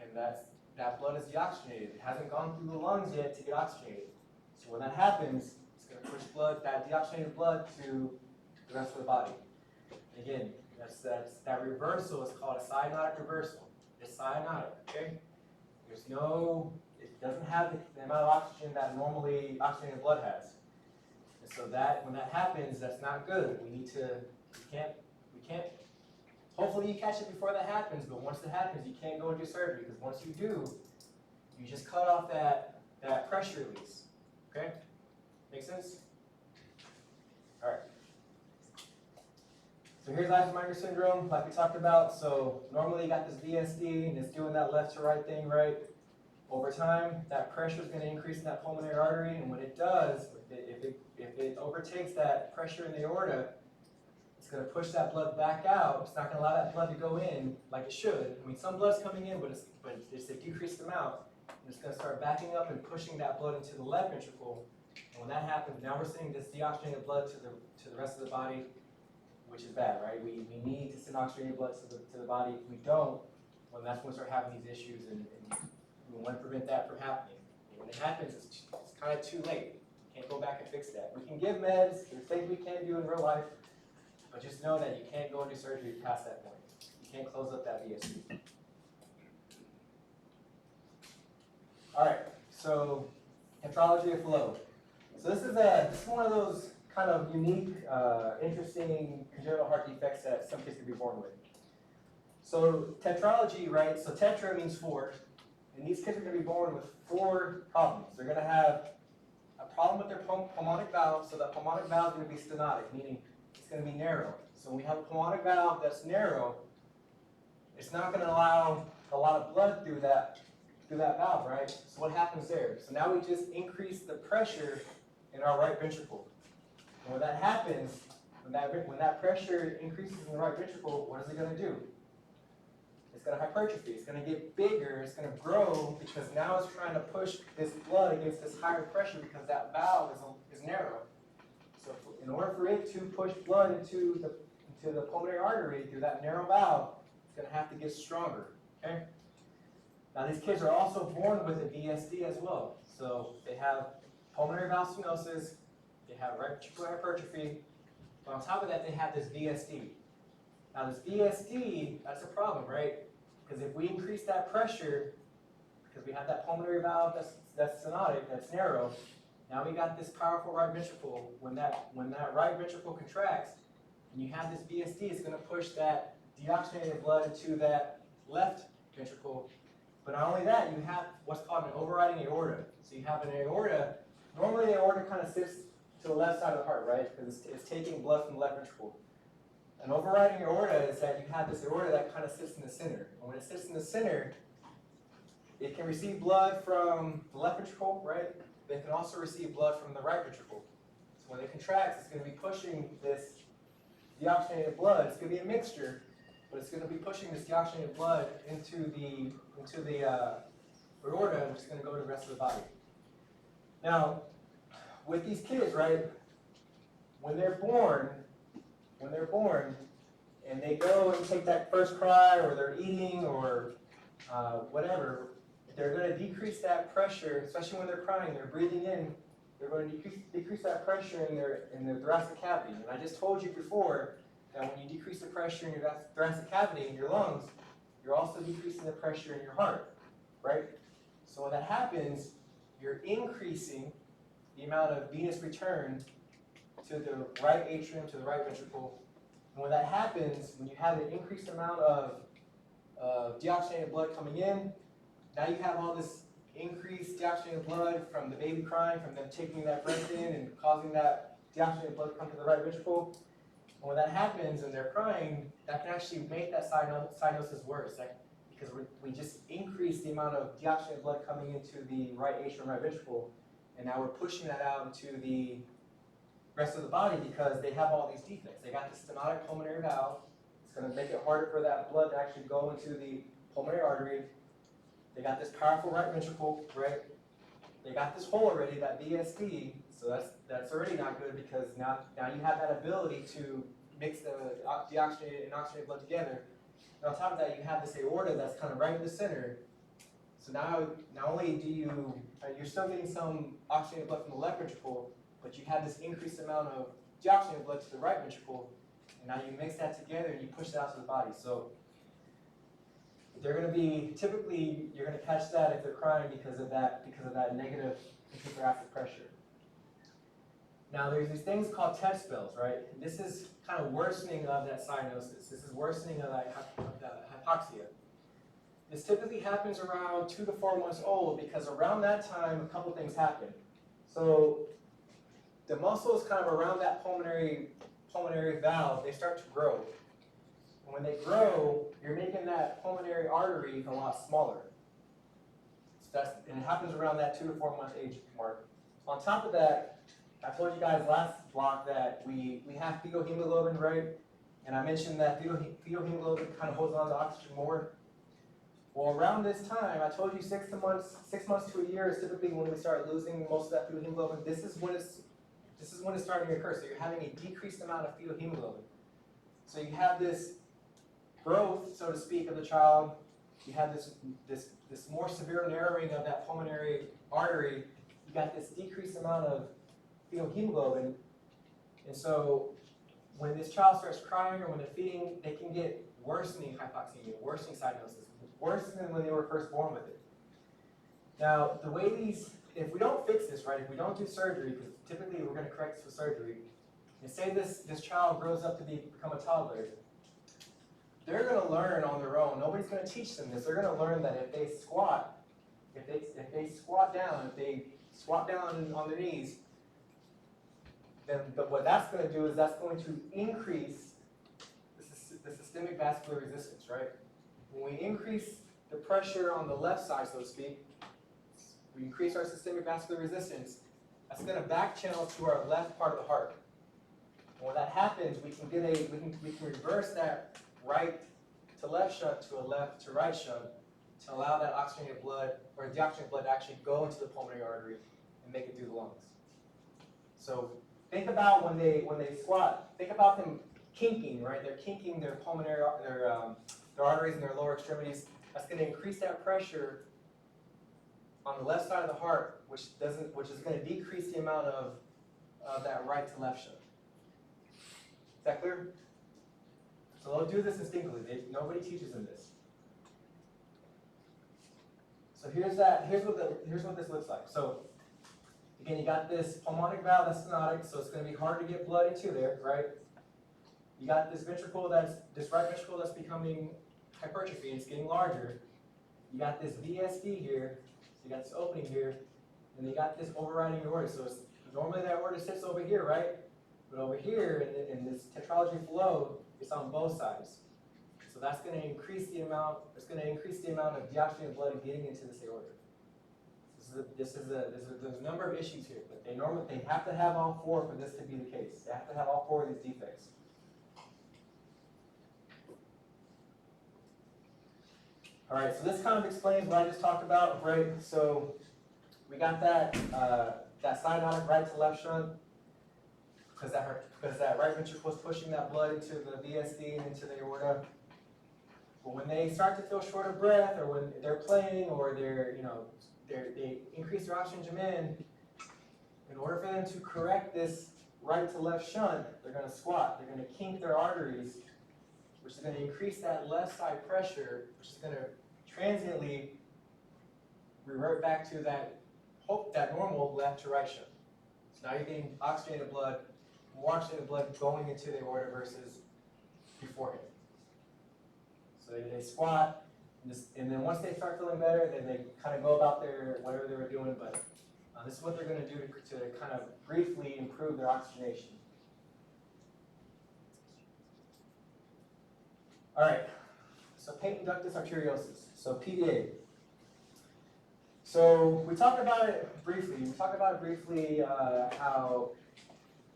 Speaker 1: and that blood is deoxygenated. It hasn't gone through the lungs yet to get oxygenated. So when that happens, it's going to push that deoxygenated blood to the rest of the body. Again, that reversal is called a cyanotic reversal. It's cyanotic, okay? It doesn't have the amount of oxygen that normally oxygenated blood has. And so when that happens, that's not good. We can't, hopefully you catch it before that happens, but once it happens, you can't go and do surgery, because once you do, you just cut off that pressure release, okay? Make sense? All right. So here's Eisenmenger syndrome, like we talked about. So normally you got this VSD, and it's doing that left to right thing, right? Over time, that pressure is going to increase in that pulmonary artery, and when it does, if it overtakes that pressure in the aorta, it's going to push that blood back out. It's not going to allow that blood to go in like it should. I mean, some blood's coming in, but it's a decreased amount. And it's going to start backing up and pushing that blood into the left ventricle. And when that happens, now we're sending this deoxygenated blood to the rest of the body, which is bad, right? We need to send oxygenated blood to the body. If we don't, well, that's when we start having these issues, and we want to prevent that from happening. And when it happens, it's kind of too late. We can't go back and fix that. We can give meds, there's things we can do in real life, but just know that you can't go into surgery past that point. You can't close up that VSD. All right, so tetralogy of Fallot. So this is one of those kind of unique, interesting congenital heart defects that some kids can be born with. So tetralogy, right? So tetra means four, and these kids are going to be born with four problems. They're going to have a problem with their pulmonic valve, so that pulmonic valve is going to be stenotic, meaning it's going to be narrow. So when we have a pulmonic valve that's narrow, it's not going to allow a lot of blood through that valve, right? So what happens there? So now we just increase the pressure in our right ventricle. And when that happens, when that pressure increases in the right ventricle, what is it going to do? It's going to hypertrophy. It's going to get bigger. It's going to grow, because now it's trying to push this blood against this higher pressure, because that valve is narrow. So in order for it to push blood into the pulmonary artery through that narrow valve, it's going to have to get stronger. Okay. Now these kids are also born with a VSD as well. So they have pulmonary valve stenosis, they have right ventricular hypertrophy, but on top of that they have this VSD. Now this VSD, that's a problem, right? Because if we increase that pressure, because we have that pulmonary valve that's stenotic, that's narrow, now we got this powerful right ventricle. When that right ventricle contracts, and you have this VSD, it's going to push that deoxygenated blood into that left ventricle. But not only that, you have what's called an overriding aorta. So you have an aorta. Normally the aorta kind of sits to to the left side of the heart, right? Because it's taking blood from the left ventricle. An overriding aorta is that you have this aorta that kind of sits in the center. And when it sits in the center, it can receive blood from the left ventricle, right? But it can also receive blood from the right ventricle. So when it contracts, it's going to be pushing this deoxygenated blood. It's going to be a mixture, but it's going to be pushing this deoxygenated blood into the aorta, which is going to go to the rest of the body. Now, with these kids, right, when they're born, and they go and take that first cry, or they're eating, or whatever, they're going to decrease that pressure, especially when they're crying, they're breathing in, they're going to decrease that pressure in their thoracic cavity. And I just told you before that when you decrease the pressure in your thoracic cavity in your lungs, you're also decreasing the pressure in your heart, right? So when that happens, you're increasing the amount of venous return to the right atrium, to the right ventricle. And when that happens, when you have an increased amount of deoxygenated blood coming in, now you have all this increased deoxygenated blood from the baby crying, from them taking that breath in and causing that deoxygenated blood to come to the right ventricle. And when that happens and they're crying, that can actually make that cyanosis worse. Because we just increased the amount of deoxygenated blood coming into the right atrium, right ventricle, and now we're pushing that out into the rest of the body because they have all these defects. They got the stenotic pulmonary valve. It's going to make it harder for that blood to actually go into the pulmonary artery. They got this powerful right ventricle, right? They got this hole already, that VSD, so that's already not good because now you have that ability to mix the deoxygenated and oxygenated blood together. And on top of that, you have this aorta that's kind of right in the center. So now, not only do you're still getting some oxygenated blood from the left ventricle, but you have this increased amount of deoxygenated blood to the right ventricle, and now you mix that together and you push it out to the body. So they're going to be, typically, you're going to catch that if they're crying because of that negative intrathoracic pressure. Now there's these things called TED spells, right? And this is kind of worsening of that cyanosis. This is worsening of that hypoxia. This typically happens around 2 to 4 months old because around that time, a couple things happen. So the muscles kind of around that pulmonary valve, they start to grow. And when they grow, you're making that pulmonary artery a lot smaller. So and it happens around that 2 to 4 month age mark. On top of that, I told you guys last block that we have fetal hemoglobin, right? And I mentioned that fetal hemoglobin kind of holds on to oxygen more. Well, around this time, I told you 6 months to a year is typically when we start losing most of that fetal hemoglobin. This is when it's starting to occur. So you're having a decreased amount of fetal hemoglobin. So you have this growth, so to speak, of the child. You have this more severe narrowing of that pulmonary artery. You got this decreased amount of fetal hemoglobin. And so when this child starts crying or when they're feeding, they can get worsening hypoxemia, worsening cyanosis, worse than when they were first born with it. Now, the way if we don't fix this, right, if we don't do surgery, because typically we're going to correct this with surgery, and say this child grows up to become a toddler, they're going to learn on their own. Nobody's going to teach them this. They're going to learn that if they squat down on their knees, then what that's going to do is that's going to increase the systemic vascular resistance, right? When we increase the pressure on the left side, so to speak, we increase our systemic vascular resistance, that's going to back channel to our left part of the heart. And when that happens, we can reverse that right to left shunt to a left to right shunt to allow that oxygenated blood or deoxygenated blood to actually go into the pulmonary artery and make it through the lungs. So think about when they squat, think about them kinking, right? They're kinking their pulmonary, their arteries in their lower extremities. That's going to increase that pressure on the left side of the heart, which is going to decrease the amount of that right to left shunt. Is that clear? So they'll do this instinctively. Nobody teaches them this. So here's what this looks like. So again, you got this pulmonic valve that's stenotic, so it's going to be hard to get blood into there, right? You got this ventricle this right ventricle that's becoming hypertrophy, it's getting larger. You got this VSD here, so you got this opening here, and you got this overriding aorta. So Normally that aorta sits over here, right? But over here in this tetralogy flow, it's on both sides. So that's going to increase the amount. It's going to increase the amount of deoxygenated blood getting into this aorta. There's a number of issues here, but they have to have all four for this to be the case. They have to have all four of these defects. All right, so this kind of explains what I just talked about, right? So we got that that cyanotic right to left shunt because that right ventricle is pushing that blood into the VSD and into the aorta. But when they start to feel short of breath, or when they're playing, or they increase their oxygen demand, in order for them to correct this right to left shunt, they're going to squat. They're going to kink their arteries, which is going to increase that left side pressure, which is going to transiently revert back to that normal left to right shunt. So now you're getting oxygenated blood, more oxygenated blood going into the aorta versus beforehand. So they squat, and then once they start feeling better, then they kind of go about their whatever they were doing. But this is what they're going to do to kind of briefly improve their oxygenation. All right. So patent ductus arteriosus. So PDA. So we talked about it briefly. How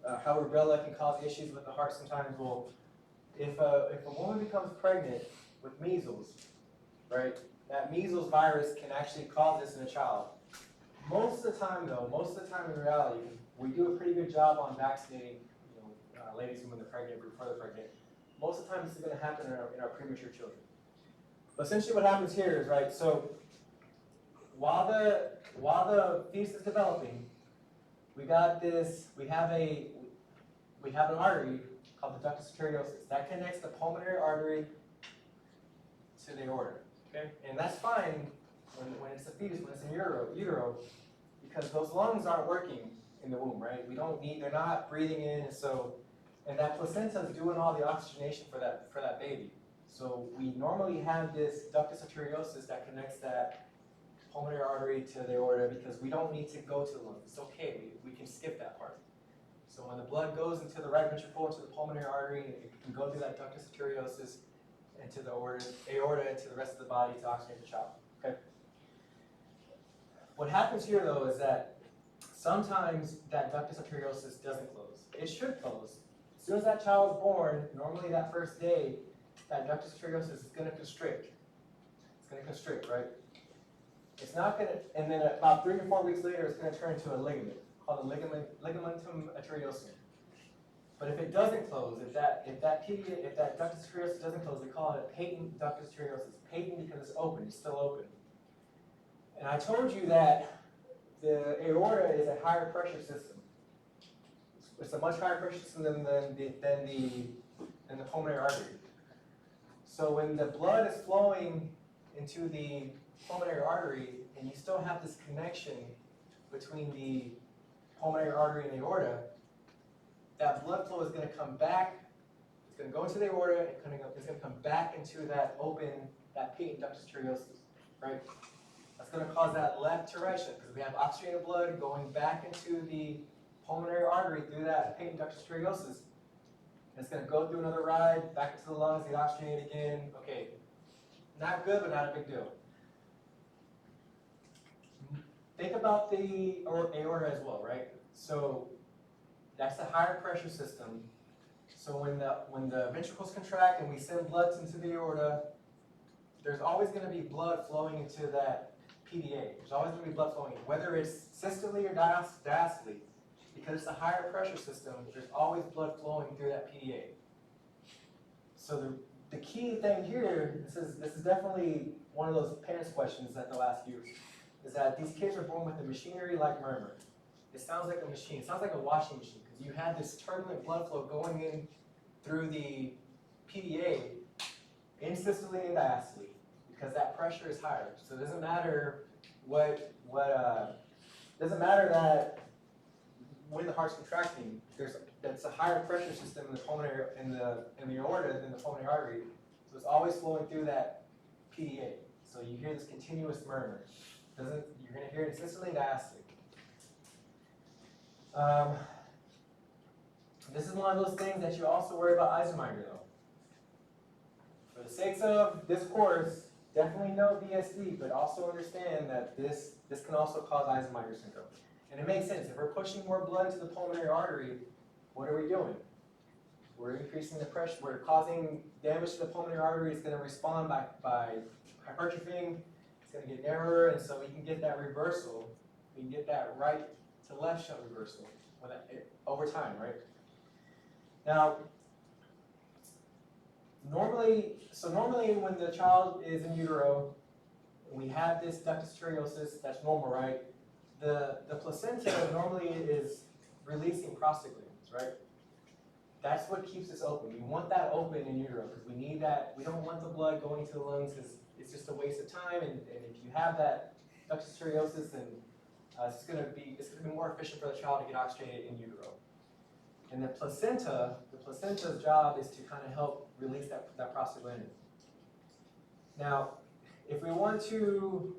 Speaker 1: rubella can cause issues with the heart sometimes. Well, if a woman becomes pregnant with measles, right, that measles virus can actually cause this in a child. Most of the time in reality, we do a pretty good job on vaccinating, ladies when they're pregnant, before they're pregnant. Most of the time, this is going to happen in our premature children. But essentially, what happens here is, right, so while the fetus is developing, we have an artery called the ductus arteriosus that connects the pulmonary artery to the aorta. Okay, and that's fine when it's a fetus, when it's in utero, because those lungs aren't working in the womb, right? They're not breathing in, and that placenta is doing all the oxygenation for that baby. So we normally have this ductus arteriosus that connects that pulmonary artery to the aorta because we don't need to go to the lungs. It's okay, we can skip that part. So when the blood goes into the right ventricle, into the pulmonary artery, it can go through that ductus arteriosus into the aorta, into the rest of the body to oxygenate the child. Okay. What happens here, though, is that sometimes that ductus arteriosus doesn't close. It should close. As soon as that child is born, normally that first day, that ductus arteriosus is going to constrict. It's going to constrict, right? It's not going to, and then about 3 to 4 weeks later, it's going to turn into a ligament called the ligamentum arteriosum. But if it doesn't close, if that ductus arteriosus doesn't close, we call it a patent ductus arteriosus. Patent because it's open, it's still open. And I told you that the aorta is a higher pressure system. It's a much higher pressure system than the pulmonary artery. So when the blood is flowing into the pulmonary artery, and you still have this connection between the pulmonary artery and the aorta, that blood flow is going to come back. It's going to go into the aorta. It's going to come back into that patent ductus arteriosus, right? That's going to cause that left to right shunt because we have oxygenated blood going back into the pulmonary artery through that patent ductus arteriosus. It's going to go through another ride, back into the lungs, get oxygenated again. Okay, not good, but not a big deal. Think about the aorta as well, right? So that's a higher pressure system. So when the ventricles contract and we send blood into the aorta, there's always going to be blood flowing into that PDA. There's always going to be blood flowing, whether it's systole or diastole. Because it's a higher pressure system, there's always blood flowing through that PDA. So the key thing here, this is definitely one of those parents' questions that they'll ask you, is that these kids are born with a machinery-like murmur. It sounds like a machine. It sounds like a washing machine because you have this turbulent blood flow going in through the PDA in systole and diastole because that pressure is higher. So it doesn't matter doesn't matter that when the heart's contracting, that's a higher pressure system in the pulmonary in the aorta than the pulmonary artery. So it's always flowing through that PDA. So you hear this continuous murmur. You're going to hear it in systole and diastole. This is one of those things that you also worry about Eisenmenger though. For the sakes of this course, definitely know VSD, but also understand that this can also cause Eisenmenger syndrome. And it makes sense. If we're pushing more blood into the pulmonary artery, what are we doing? We're increasing the pressure. We're causing damage to the pulmonary artery. It's going to respond by hypertrophying. It's going to get narrower, and so we can get that reversal. We can get that right to left shunt reversal over time, right? Now, normally when the child is in utero, we have this ductus arteriosus, that's normal, right? The placenta normally is releasing prostaglandins, right? That's what keeps us open. We want that open in utero because we need that. We don't want the blood going to the lungs because it's just a waste of time. And if you have that ductus arteriosus, then it's going to be more efficient for the child to get oxygenated in utero. And the placenta's job is to kind of help release that prostaglandin. Now, if we want to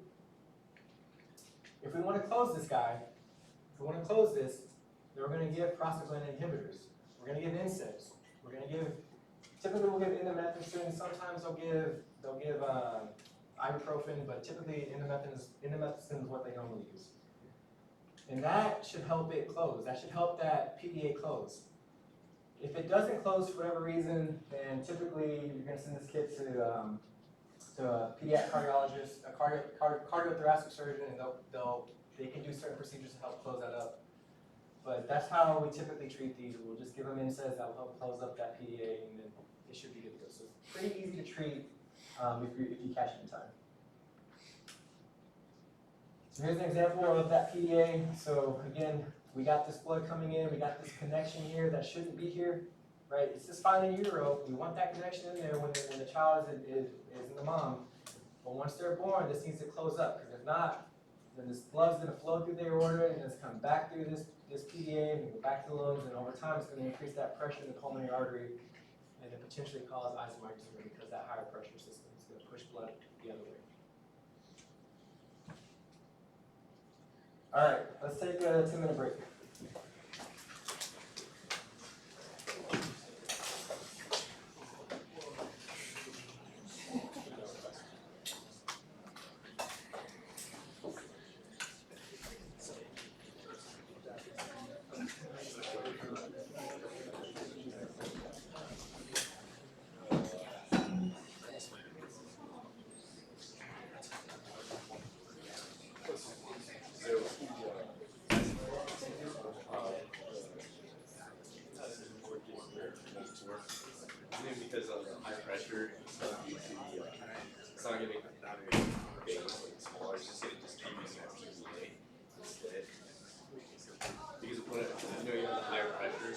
Speaker 1: close this guy, if we want to close this, then we're going to give prostaglandin inhibitors. We're going to give NSAIDs. We're going to give, typically we'll give indomethacin. Sometimes they'll give ibuprofen, but typically indomethacin is what they normally use. And that should help it close. That should help that PDA close. If it doesn't close for whatever reason, then typically you're going to send this kid to a pediatric cardiologist, a cardiothoracic surgeon, and they can do certain procedures to help close that up. But that's how we typically treat these. We'll just give them NSAIDs that will help close up that PDA, and then it should be good to go. So it's pretty easy to treat if you catch it in time. So here's an example of that PDA. So again, we got this blood coming in, we got this connection here that shouldn't be here, right? It's just fine in utero. We want that connection in there when the child is in the mom. But once they're born, this needs to close up, because if not, then this blood's going to flow through the aorta and it's come back through this PDA and go back to the lungs, and over time it's going to increase that pressure in the pulmonary artery and then potentially cause Eisenmenger syndrome because that higher pressure system is going to push blood the other way. All right, let's take a 10-minute break.
Speaker 7: Because of the high pressure, it's not going to it's not going to make that very big, like smaller. It's just going to distribute that PDA instead. Because when you have the higher pressure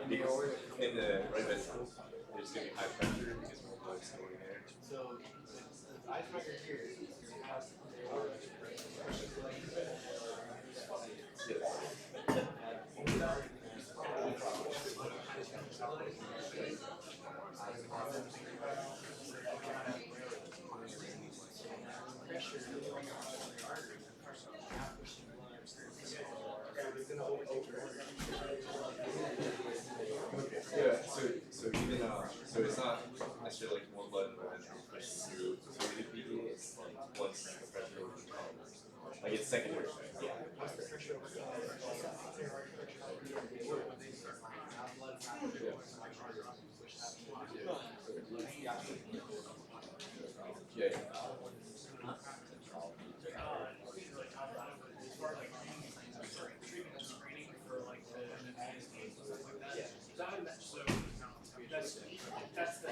Speaker 7: in the right ventricle, there's going to be high pressure because more blood's going there.
Speaker 5: So the Eisenmenger here is your house.
Speaker 7: Yeah, so even so it's not necessarily like more blood but it's pushed through the PDA. It's like once the pressure overcomes, like it's secondary. Yeah.
Speaker 5: Once the pressure overcomes,
Speaker 7: yeah.
Speaker 2: That's the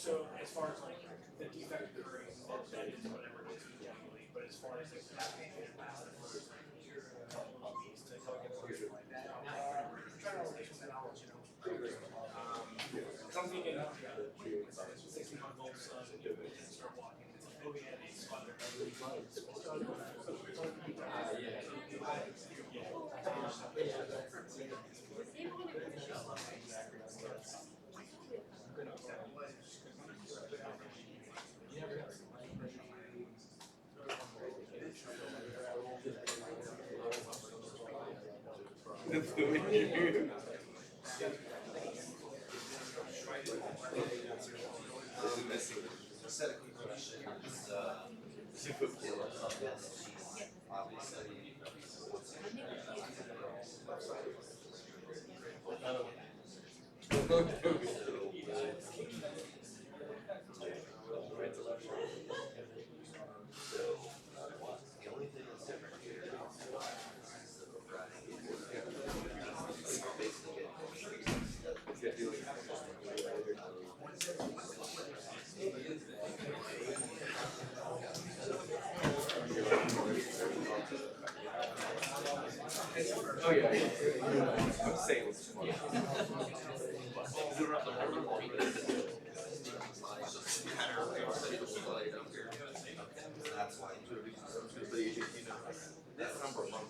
Speaker 2: So as far as like the defect occurring, that is whatever it is usually, but as far as like happening in the past, as far as like your needs to help get
Speaker 7: Set of questions, super cool. Obviously. The only thing that's different here is basically get doing oh yeah, I'm saying it's that's why that number one.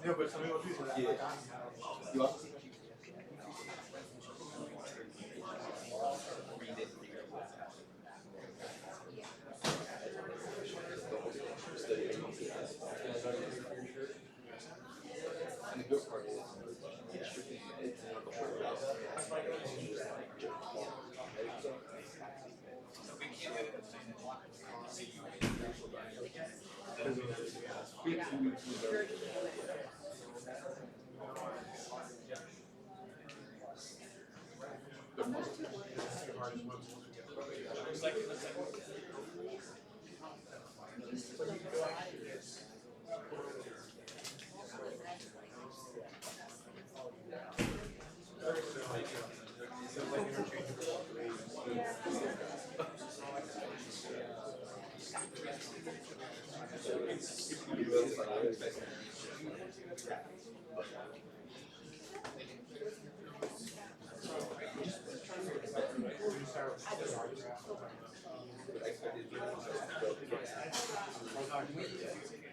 Speaker 6: No, but somebody will do that.
Speaker 7: Yeah. You also read it. And the good part is, it's not the whole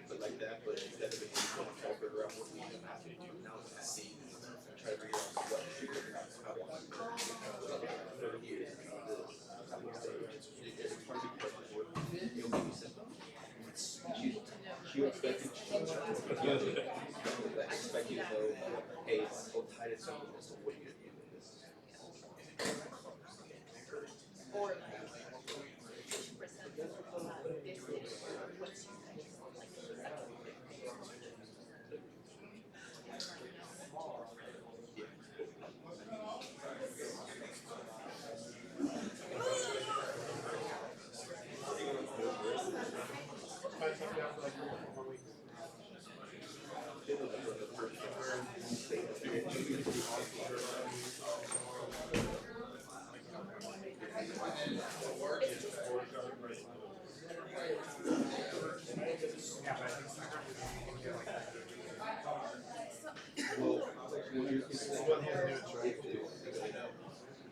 Speaker 7: but like that, but instead of it trying to figure out what we have to do now, see, try to figure out what how to years she expected expected to know, hey, it's so tight at something, so what are you gonna do with this?
Speaker 4: Or like 50% of this is what's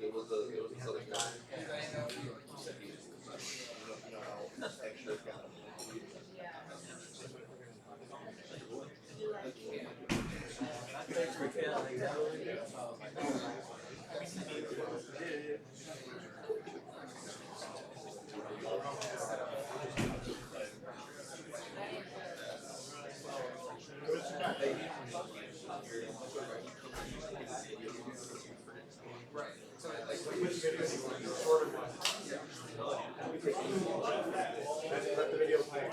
Speaker 7: It was a Southern guy. Extra
Speaker 4: yeah.
Speaker 5: Right. So like which video do you want to do? Shorter one. Let the video play.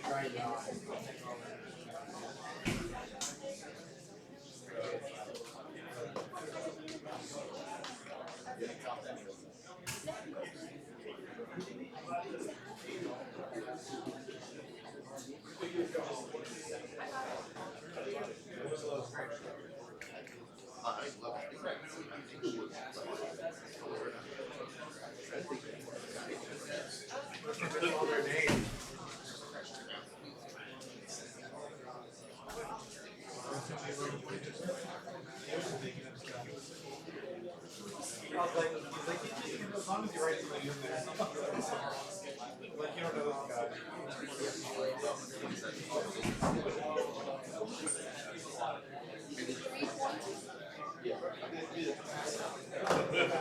Speaker 5: Grind it on. As long as you write something in there. Like you don't know this guy.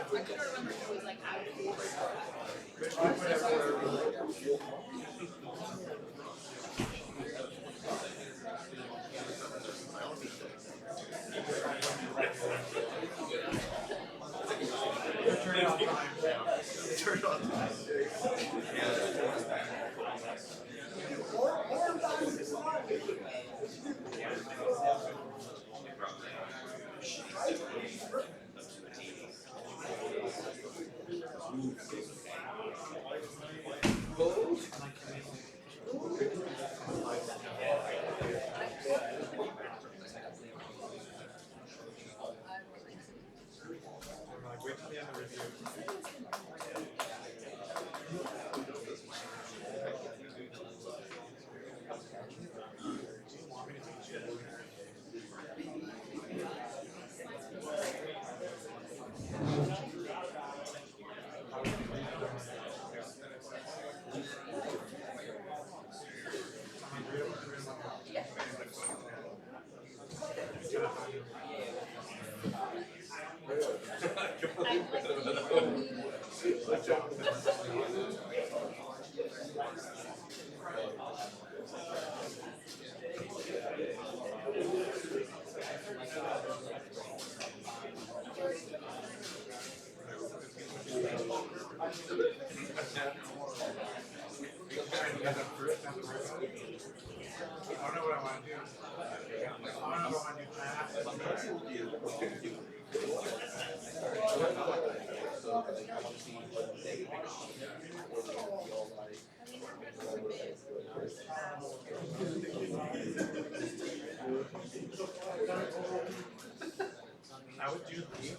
Speaker 4: I couldn't remember if it was like out of
Speaker 5: Turn it off time.
Speaker 7: Turn it on time.
Speaker 5: Like, wait till the end of the review. I don't know what I want to do. I don't know what I want to do. I would do these.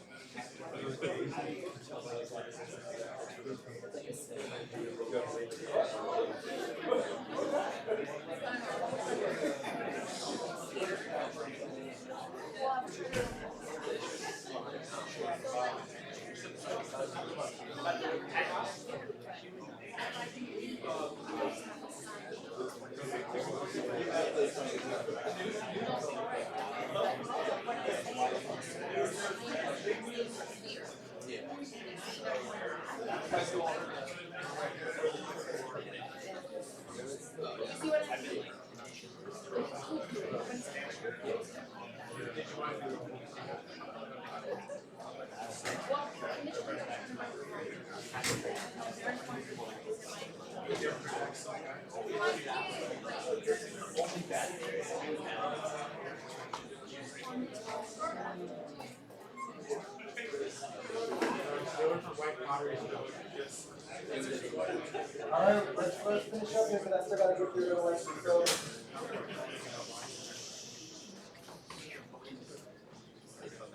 Speaker 1: Alright, let's finish up here because I still gotta go through the list. So,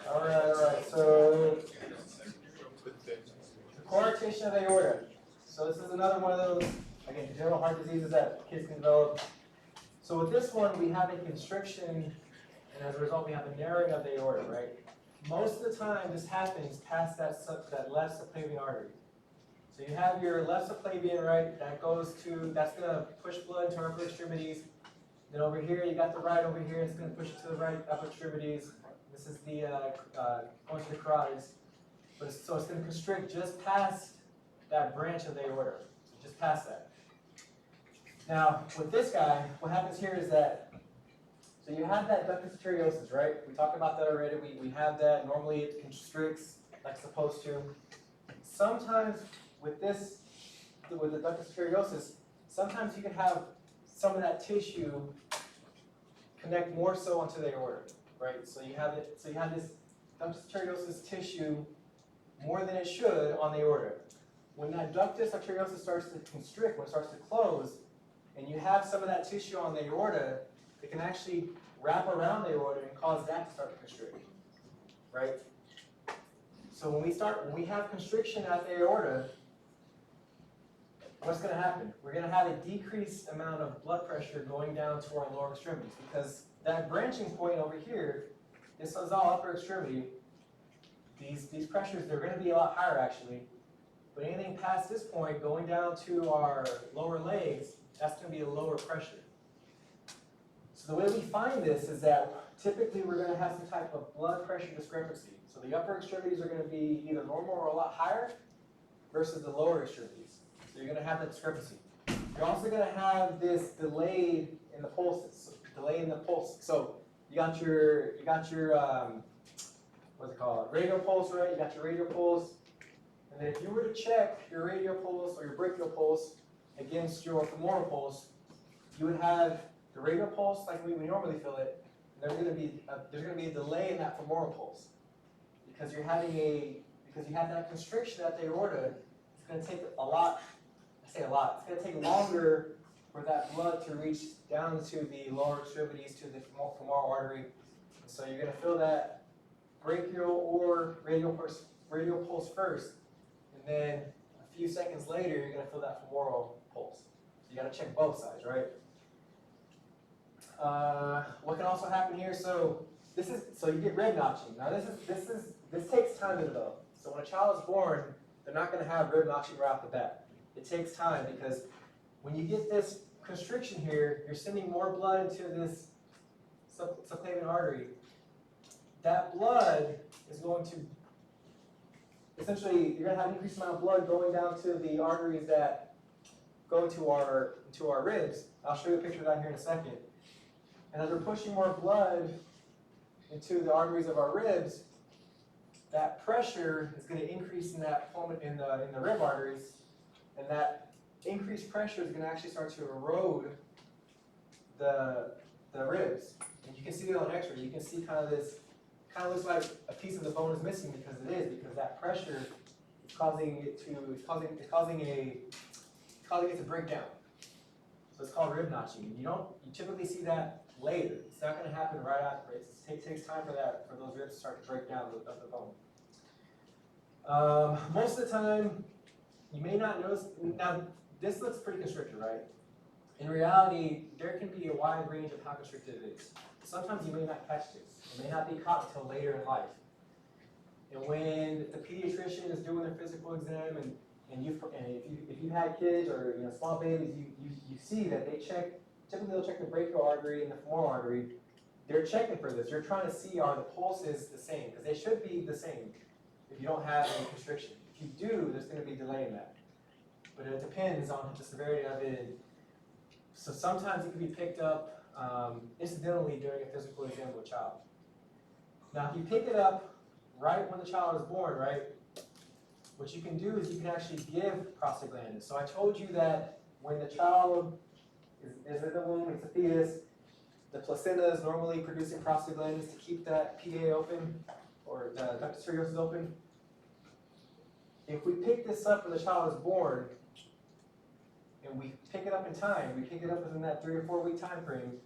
Speaker 1: alright, so the coarctation of aorta. So this is another one of those, again, congenital heart diseases that kids can develop. So with this one, we have a constriction, and as a result, we have a narrowing of the aorta, right? Most of the time, this happens past that left subclavian artery. So you have your left subclavian, right, that's gonna push blood to upper extremities. Then over here, you got the right over here, it's gonna push it to the right upper extremities. This is the, going to the carotids. So it's gonna constrict just past that branch of the aorta, just past that. Now, with this guy, what happens here is that, so you have that ductus arteriosus, right? We talked about that already. We have that. Normally it constricts like it's supposed to. Sometimes with this, with the ductus arteriosus, sometimes you can have some of that tissue connect more so onto the aorta, right? So you have it. So you have this ductus arteriosus tissue more than it should on the aorta. When that ductus arteriosus starts to constrict, when it starts to close, and you have some of that tissue on the aorta, it can actually wrap around the aorta and cause that to start to constrict, right? So when we have constriction at the aorta, what's going to happen? We're going to have a decreased amount of blood pressure going down to our lower extremities because that branching point over here, this is all upper extremity. These pressures, they're going to be a lot higher actually. But anything past this point going down to our lower legs, that's going to be a lower pressure. So the way we find this is that typically we're going to have some type of blood pressure discrepancy. So the upper extremities are going to be either normal or a lot higher versus the lower extremities. So you're going to have that discrepancy. You're also going to have this delay in the pulses. So you got your what's it called? Radial pulse, right? You got your radial pulse. And then if you were to check your radial pulse or your brachial pulse against your femoral pulse, you would have the radial pulse like we normally feel it. And there's going to be a delay in that femoral pulse because you have that constriction at the aorta. It's going to take a lot. I say a lot. It's going to take longer for that blood to reach down to the lower extremities to the femoral artery. And so you're going to feel that brachial or radial pulse first. And then a few seconds later, you're going to feel that femoral pulse. So you got to check both sides, right? What can also happen here? So you get rib notching. Now this takes time to develop. So when a child is born, they're not going to have rib notching right off the bat. It takes time because when you get this constriction here, you're sending more blood into this subclavian artery. That blood is going to essentially, you're going to have an increased amount of blood going down to the arteries that go to our ribs. I'll show you a picture of that here in a second. And as we're pushing more blood into the arteries of our ribs, that pressure is going to increase in the rib arteries, and that increased pressure is going to actually start to erode the ribs. And you can see it on X-ray. You can see kind of looks like a piece of the bone is missing because because that pressure is causing it to break down. So it's called rib notching. You typically see that later. It's not going to happen right after. It takes time for those ribs to start to break down of the bone. Most of the time, you may not notice. Now, this looks pretty constricted, right? In reality, there can be a wide range of how constricted it is. Sometimes you may not catch this. It may not be caught until later in life. And when the pediatrician is doing their physical exam, and if you had kids or small babies, you see that typically they'll check the brachial artery and the femoral artery. They're checking for this. You're trying to see are the pulses the same, because they should be the same if you don't have any constriction. If you do, there's going to be delay in that. But it depends on the severity of it. So sometimes it can be picked up incidentally during a physical exam of a child. Now, if you pick it up right when the child is born, right, what you can do is you can actually give prostaglandins. So I told you that when the child is in the womb, it's a fetus, the placenta is normally producing prostaglandins to keep that PA open, or the ductus arteriosus open. If we pick this up when the child is born, and we pick it up in time, we pick it up within that 3 or 4 week time frame,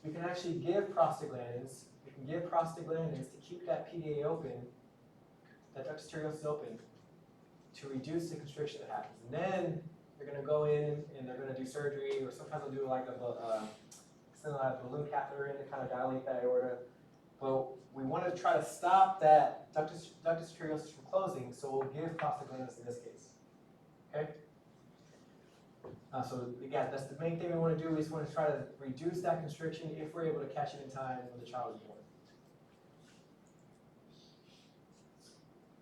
Speaker 1: we can actually give prostaglandins. We can give prostaglandins to keep that PDA open, that ductus arteriosus open, to reduce the constriction that happens. And then they're going to go in and they're going to do surgery, or sometimes they'll do like a balloon catheter in to kind of dilate that aorta. But we want to try to stop that ductus arteriosus from closing, so we'll give prostaglandins in this case. Okay? So again, that's the main thing we want to do. We just want to try to reduce that constriction if we're able to catch it in time when the child is born.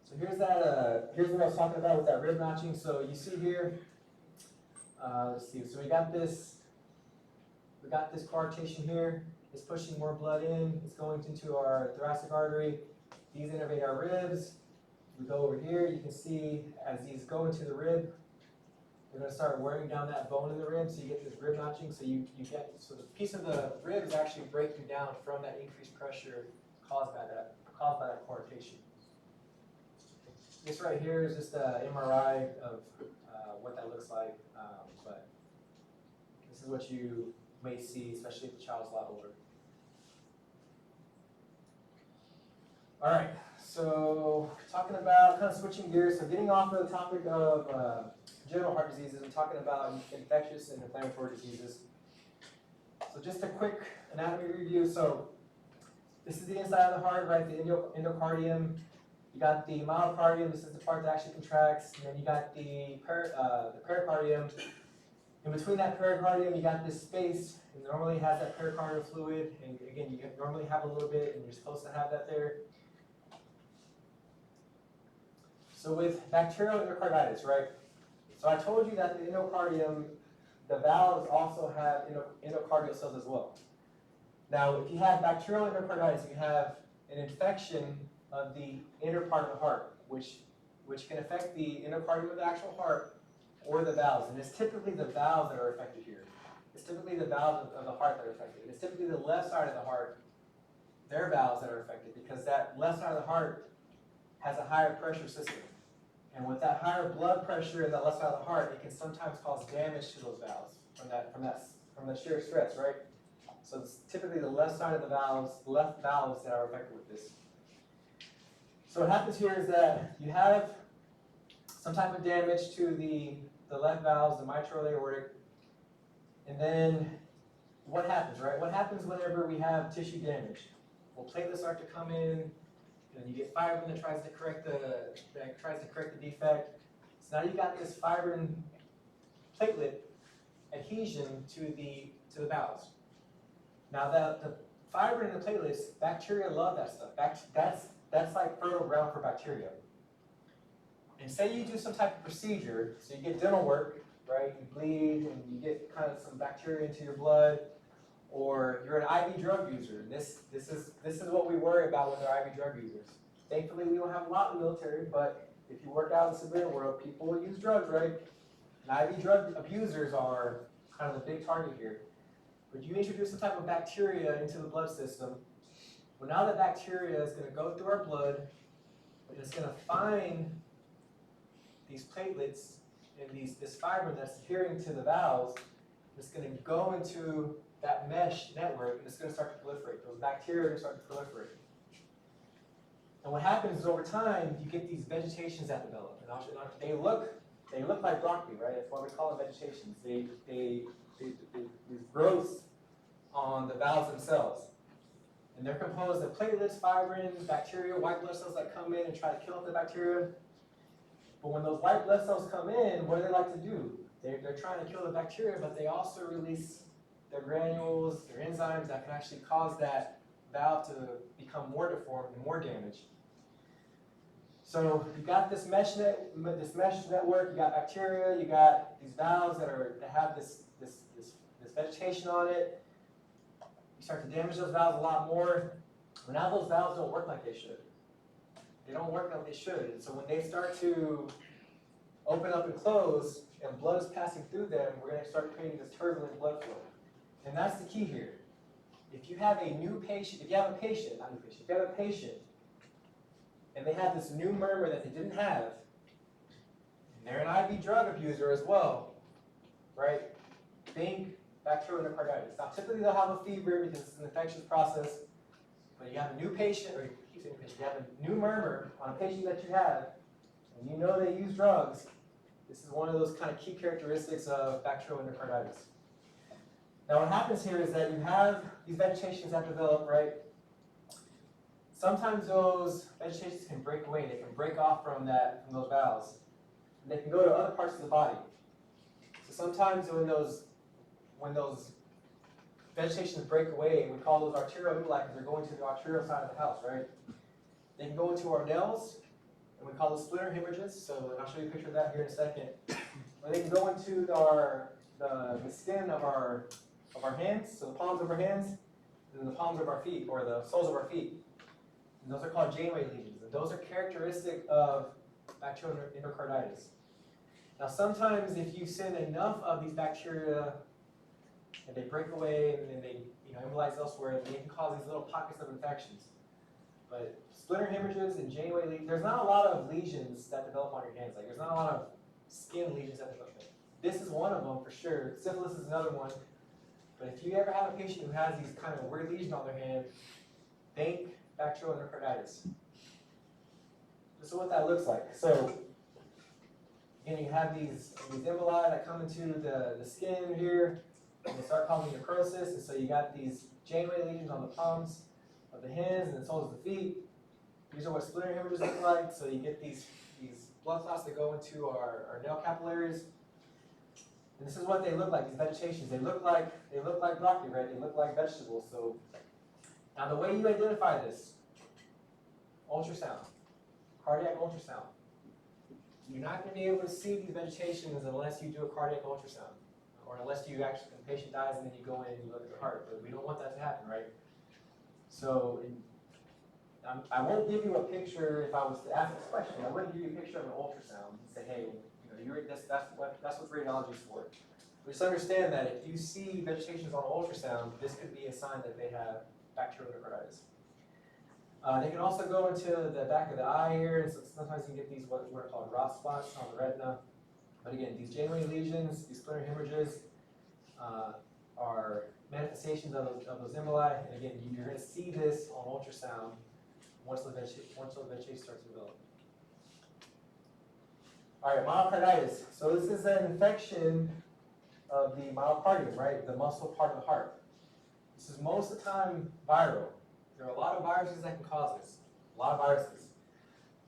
Speaker 1: So here's what I was talking about with that rib notching. So you see here, let's see. So we got this we got this coarctation here, it's pushing more blood in, it's going into our thoracic artery, these innervate our ribs. We go over here, you can see as these go into the rib, they're gonna start wearing down that bone in the rib, so you get this rib notching, so so the piece of the rib is actually breaking down from that increased pressure caused by that coarctation. This right here is just a MRI of what that looks like, but this is what you may see, especially if the child's a lot older. All right, so talking about, kind of switching gears, so getting off of the topic of congenital heart diseases, I'm talking about infectious and inflammatory diseases. So just a quick anatomy review. So this is the inside of the heart, right, the endocardium. You got the myocardium, this is the part that actually contracts, and then you got the pericardium. In between that pericardium, you got this space, and normally has that pericardial fluid, and again, you normally have a little bit, and you're supposed to have that there. So with bacterial endocarditis, right? So I told you that the endocardium, the valves also have endocardial cells as well. Now, if you have bacterial endocarditis, you have an infection of the inner part of the heart, which can affect the endocardium of the actual heart or the valves. And it's typically the valves that are affected here. It's typically the valves of the heart that are affected. It's typically the left side of the heart, their valves that are affected, because that left side of the heart has a higher pressure system. And with that higher blood pressure in that left side of the heart, it can sometimes cause damage to those valves from the shear stress, right? So it's typically the left side of the valves, the left valves that are affected with this. So what happens here is that you have some type of damage to the left valves, the mitral aortic, and then what happens, right? What happens whenever we have tissue damage? Well, platelets start to come in, and you get fibrin that tries to correct the defect. So now you got this fibrin platelet adhesion to the valves. Now the fibrin and the platelets, bacteria love that stuff. That's like fertile ground for bacteria. And say you do some type of procedure, so you get dental work, right? You bleed and you get kind of some bacteria into your blood, or you're an IV drug user. This is what we worry about when they're IV drug users. Thankfully, we don't have a lot in the military, but if you work out in the civilian world, people use drugs, right? And IV drug abusers are kind of the big target here. But you introduce some type of bacteria into the blood system. Well, now that bacteria is going to go through our blood, and it's going to find these platelets and this fibrin that's adhering to the valves. It's going to go into that mesh network, and it's going to start to proliferate. Those bacteria are going to start to proliferate. And what happens is over time, you get these vegetations that develop. And they look like broccoli, right? That's why we call them vegetations. These growths on the valves themselves. And they're composed of platelets, fibrin, bacteria, white blood cells that come in and try to kill off the bacteria. But when those white blood cells come in, what do they like to do? They're trying to kill the bacteria, but they also release their granules, their enzymes that can actually cause that valve to become more deformed and more damaged. So you got this mesh network, you got bacteria, you got these valves that have this vegetation on it. You start to damage those valves a lot more. But now those valves don't work like they should. They don't work like they should. And so when they start to open up and close, and blood is passing through them, we're going to start creating this turbulent blood flow. And that's the key here. If you have a patient, and they have this new murmur that they didn't have, and they're an IV drug abuser as well, right? Think bacterial endocarditis. Now, typically they'll have a fever because it's an infectious process, but you have a new patient, or you have a new murmur on a patient that you have, and you know they use drugs. This is one of those kind of key characteristics of bacterial endocarditis. Now, what happens here is that you have these vegetations that develop, right? Sometimes those vegetations can break away. They can break off from those valves, and they can go to other parts of the body. So sometimes when those vegetations break away, we call those arterial uvuli because they're going to the arterial side of the house, right? They can go into our nails, and we call those splinter hemorrhages. So I'll show you a picture of that here in a second. Or they can go into the skin of our of our hands, so the palms of our hands, and then the palms of our feet, or the soles of our feet. And those are called Janeway lesions, and those are characteristic of bacterial endocarditis. Now sometimes if you send enough of these bacteria and they break away and then they embolize elsewhere, they can cause these little pockets of infections. But splinter hemorrhages and Janeway lesions, there's not a lot of lesions that develop on your hands. Like there's not a lot of skin lesions that develop. This is one of them for sure. Syphilis is another one. But if you ever have a patient who has these kind of weird lesions on their hand, think bacterial endocarditis. This is what that looks like. So, again, you have these emboli that come into the skin here, and they start causing necrosis, and so you got these Janeway lesions on the palms of the hands and the soles of the feet. These are what splinter hemorrhages look like. So you get these blood clots that go into our nail capillaries. And this is what they look like, these vegetations. They look like broccoli, right? They look like vegetables. So now the way you identify this, ultrasound, cardiac ultrasound. You're not going to be able to see these vegetations unless you do a cardiac ultrasound, or unless you actually, the patient dies and then you go in and you look at the heart. But we don't want that to happen, right? So I won't give you a picture if I was to ask this question. I wouldn't give you a picture of an ultrasound and say, hey, that's what radiology is for. But just understand that if you see vegetations on ultrasound, this could be a sign that they have bacterial endocarditis. They can also go into the back of the eye here, and so sometimes you can get these what are called rot spots on the retina. But again, these Janeway lesions, these splinter hemorrhages, are manifestations of those emboli. And again, you're going to see this on ultrasound once the vegetation starts to develop. All right, myocarditis. So this is an infection of the myocardium, right? The muscle part of the heart. This is most of the time viral. There are a lot of viruses that can cause this. A lot of viruses.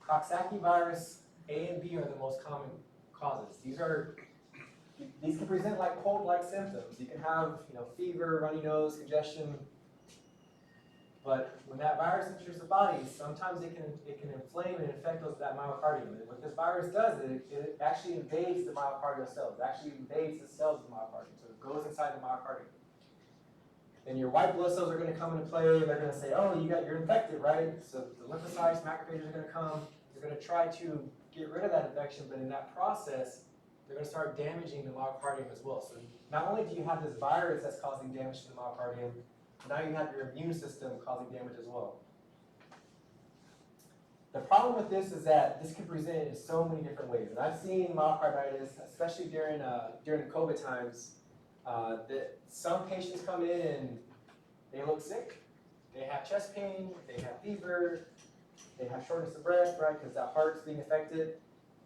Speaker 1: Coxsackie virus A and B are the most common causes. These can present like cold-like symptoms. You can have, fever, runny nose, congestion. But when that virus enters the body, sometimes it can inflame and infect that myocardium. And what this virus does is it actually invades the myocardial cells. It actually invades the cells of the myocardium. So it goes inside the myocardium. Then your white blood cells are going to come into play. They're going to say, oh, you're infected, right? So the lymphocytes, macrophages are going to come. They're going to try to get rid of that infection, but in that process, they're going to start damaging the myocardium as well. So not only do you have this virus that's causing damage to the myocardium, now you have your immune system causing damage as well. The problem with this is that this can present in so many different ways. And I've seen myocarditis, especially during the COVID times, that some patients come in and they look sick. They have chest pain, they have fever, they have shortness of breath, right, because that heart's being affected.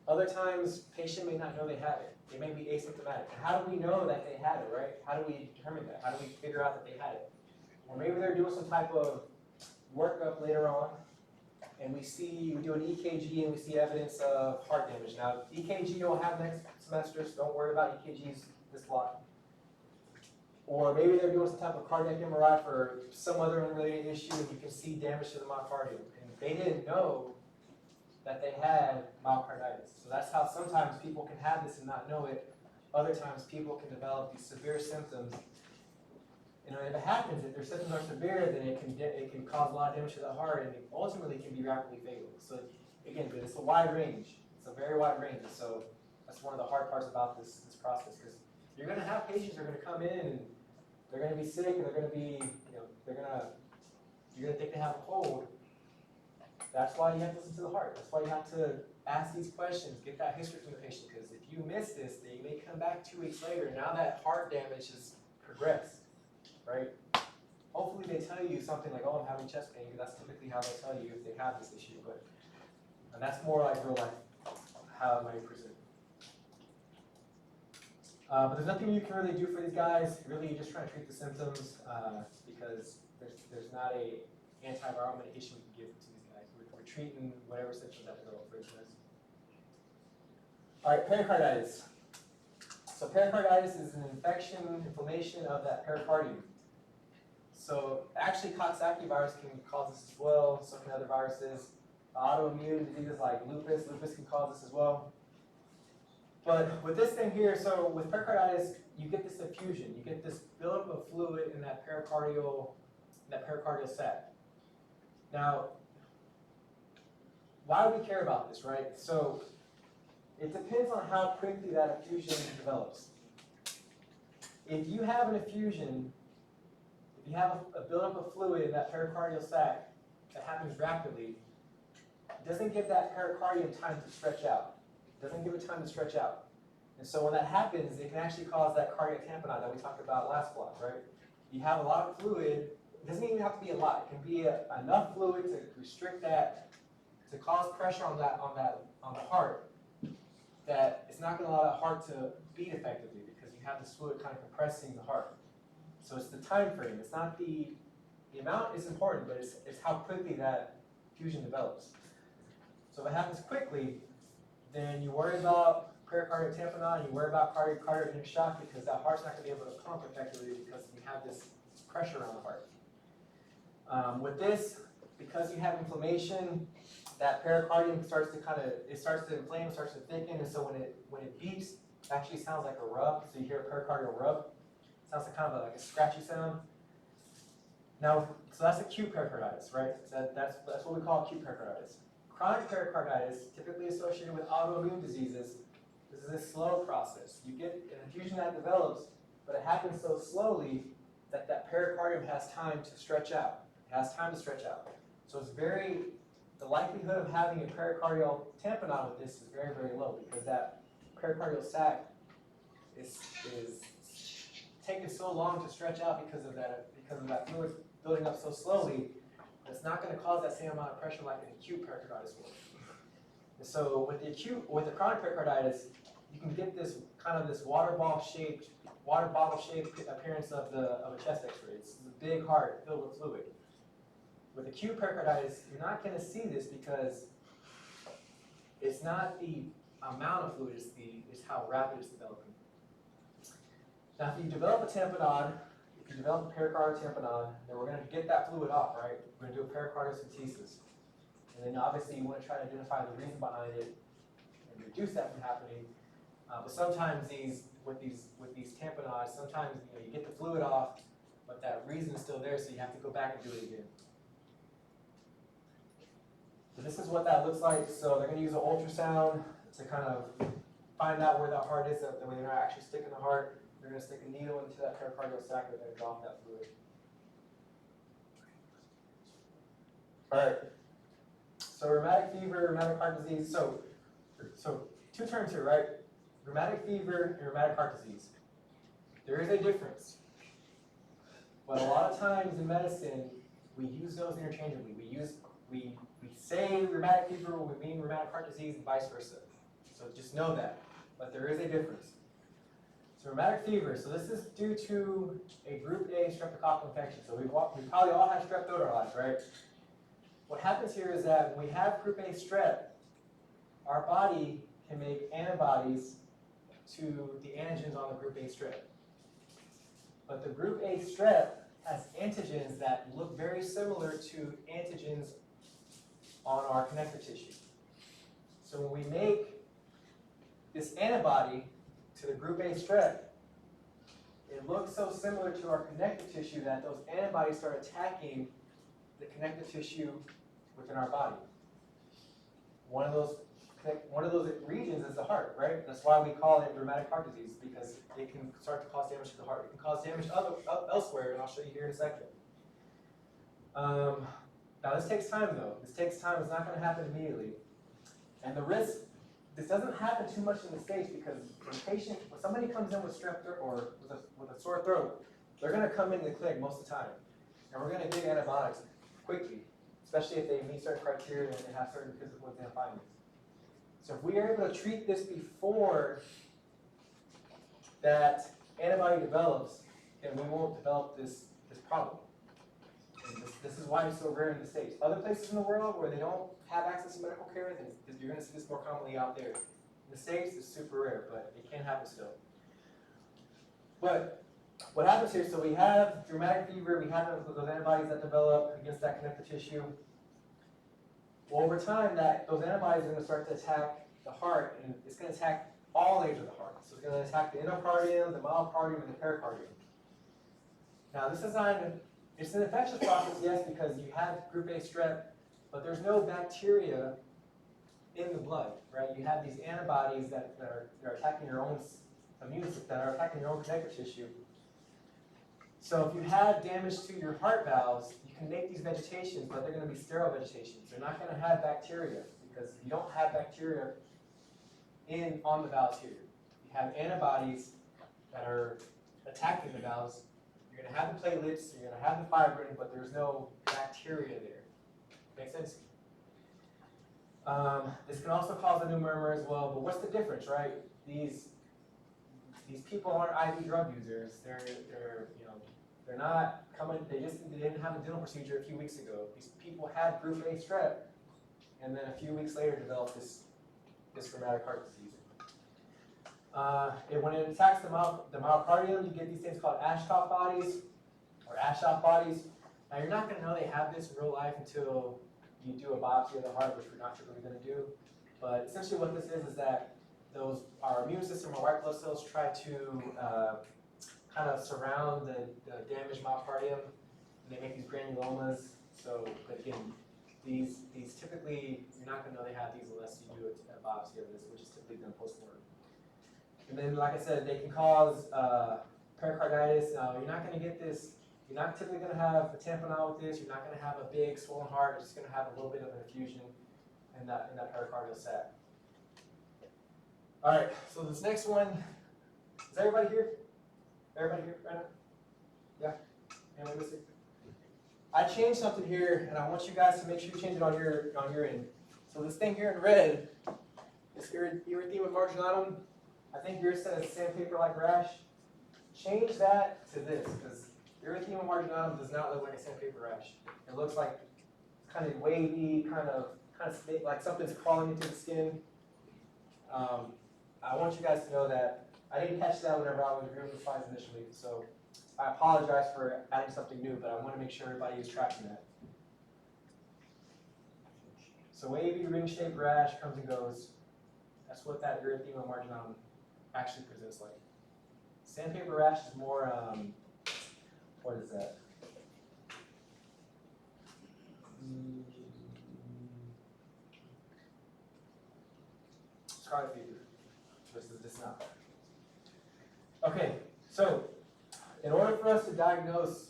Speaker 1: Other times, patient may not know they have it. They may be asymptomatic. And how do we know that they had it, right? How do we determine that? How do we figure out that they had it? Or maybe they're doing some type of workup later on, and we do an EKG and we see evidence of heart damage. Now, EKG you'll have next semester, so don't worry about EKGs this block. Or maybe they're doing some type of cardiac MRI for some other unrelated issue, and you can see damage to the myocardium. And they didn't know that they had myocarditis. So that's how sometimes people can have this and not know it. Other times people can develop these severe symptoms. And if it happens, if their symptoms are severe, then it can cause a lot of damage to the heart, and it ultimately can be rapidly fatal. So again, but it's a wide range. It's a very wide range. So that's one of the hard parts about this process, because you're going to have patients who are going to come in and they're going to be sick, and they're going to be, you're going to think they have a cold. That's why you have to listen to the heart. That's why you have to ask these questions, get that history from the patient, because if you miss this, they may come back 2 weeks later. Now that heart damage has progressed, right? Hopefully they tell you something like, oh, I'm having chest pain, because that's typically how they'll tell you if they have this issue. And that's more like real life, how it might present. But there's nothing you can really do for these guys. Really, you're just trying to treat the symptoms, because there's not a antiviral medication we can give to these guys. We're treating whatever symptoms that develop for these guys. All right, pericarditis. So pericarditis is an inflammation of that pericardium. So actually Coxsackie virus can cause this as well, so can other viruses. Autoimmune diseases like lupus can cause this as well. But with this thing here, so with pericarditis, you get this effusion, you get this buildup of fluid in that pericardial sac. Now, why do we care about this, right? So it depends on how quickly that effusion develops. If you have an effusion, if you have a buildup of fluid in that pericardial sac that happens rapidly, it doesn't give that pericardium time to stretch out. It doesn't give it time to stretch out. And so when that happens, it can actually cause that cardiac tamponade that we talked about last block, right? You have a lot of fluid. It doesn't even have to be a lot. It can be enough fluid to restrict that, to cause pressure on the heart, that it's not going to allow that heart to beat effectively because you have this fluid kind of compressing the heart. So it's the time frame. It's not the amount is important, but it's how quickly that fusion develops. So if it happens quickly, then you worry about pericardial tamponade, you worry about cardiac shock because that heart's not going to be able to pump effectively because you have this pressure on the heart. With this, because you have inflammation, that pericardium starts to inflame, starts to thicken, and so when it beats, it actually sounds like a rub. So you hear a pericardial rub. It sounds like kind of like a scratchy sound. Now, so that's acute pericarditis, right? That's what we call acute pericarditis. Chronic pericarditis, typically associated with autoimmune diseases, this is a slow process. You get an infusion that develops, but it happens so slowly that that pericardium has time to stretch out. It has time to stretch out. So the likelihood of having a pericardial tamponade with this is very, very low because that pericardial sac is taking so long to stretch out because of that fluid building up so slowly. It's not going to cause that same amount of pressure like an acute pericarditis will. And so with the chronic pericarditis, you can get this kind of this water bottle shaped appearance of a chest X-ray. It's a big heart filled with fluid. With acute pericarditis, you're not going to see this because it's not the amount of fluid, it's how rapid it's developing. Now, if you develop a tamponade, if you develop a pericardial tamponade, then we're going to get that fluid off, right? We're going to do a pericardiocentesis. And then obviously you want to try to identify the reason behind it and reduce that from happening. But sometimes with these tamponades, sometimes you get the fluid off, but that reason is still there, so you have to go back and do it again. So this is what that looks like. So they're going to use an ultrasound to kind of find out where that heart is, that way they're not actually sticking the heart. They're going to stick a needle into that pericardial sac, they're going to draw off that fluid. All right. So rheumatic fever, rheumatic heart disease. So two terms here, right? Rheumatic fever and rheumatic heart disease. There is a difference. But a lot of times in medicine, we use those interchangeably. We say rheumatic fever when we mean rheumatic heart disease and vice versa. So just know that. But there is a difference. So rheumatic fever, so this is due to a group A streptococcal infection. So we probably all have strep throughout our lives, right? What happens here is that when we have group A strep, our body can make antibodies to the antigens on the group A strep. But the group A strep has antigens that look very similar to antigens on our connective tissue. So when we make this antibody to the group A strep, it looks so similar to our connective tissue that those antibodies start attacking the connective tissue within our body. One of those regions is the heart, right? That's why we call it rheumatic heart disease, because it can start to cause damage to the heart. It can cause damage elsewhere, and I'll show you here in a second. Now this takes time though. This takes time, it's not going to happen immediately. And the risk, this doesn't happen too much in the States because when somebody comes in with strep throat or with a sore throat, they're going to come into the clinic most of the time. And we're going to give antibiotics quickly, especially if they meet certain criteria and have certain physical exam findings. So if we are able to treat this before that antibody develops, then we won't develop this problem. And this is why it's so rare in the States. Other places in the world where they don't have access to medical care, then you're going to see this more commonly out there. In the States, it's super rare, but it can happen still. But what happens here, so we have rheumatic fever, we have those antibodies that develop against that connective tissue. Well, over time, those antibodies are going to start to attack the heart, and it's going to attack all layers of the heart. So it's going to attack the endocardium, the myocardium, and the pericardium. Now this is it's an infectious process, yes, because you have group A strep, but there's no bacteria in the blood, right? You have these antibodies that are attacking your own immune system, that are attacking your own connective tissue. So if you have damage to your heart valves, you can make these vegetations, but they're going to be sterile vegetations. They're not going to have bacteria because you don't have bacteria on the valves here. You have antibodies that are attacking the valves. You're going to have the platelets, you're going to have the fibrin, but there's no bacteria there. Make sense? This can also cause a new murmur as well, but what's the difference, right? These people aren't IV drug users. They're not coming. They didn't have a dental procedure a few weeks ago. These people had group A strep, and then a few weeks later developed this rheumatic heart disease. When it attacks the myocardium, you get these things called Ashkoff bodies or Aschoff bodies. Now you're not going to know they have this in real life until you do a biopsy of the heart, which we're not typically going to do. But essentially what this is that our immune system, our white blood cells, try to kind of surround the damaged myocardium, and they make these granulomas. So, but again, these typically, you're not going to know they have these unless you do a biopsy of this, which is typically done post-mortem. And then, like I said, they can cause pericarditis. Now, you're not going to get this. You're not typically going to have a tamponade with this. You're not going to have a big swollen heart. You're just going to have a little bit of an effusion in that pericardial sac. All right, so this next one, is everybody here? Everybody here right now? Yeah? Anyone missing? I changed something here, and I want you guys to make sure you change it on your end. So this thing here in red, this erythema marginatum, I think yours says sandpaper-like rash. Change that to this, because erythema marginatum does not look like a sandpaper rash. It looks like kind of wavy, kind of like something's crawling into the skin. I want you guys to know that I didn't catch that whenever I was reviewing the slides initially, so I apologize for adding something new, but I want to make sure everybody is tracking that. So wavy ring-shaped rash comes and goes. That's what that erythema marginatum actually presents like. Sandpaper rash is more, what is that? Scarlet fever versus this now. Okay, so in order for us to diagnose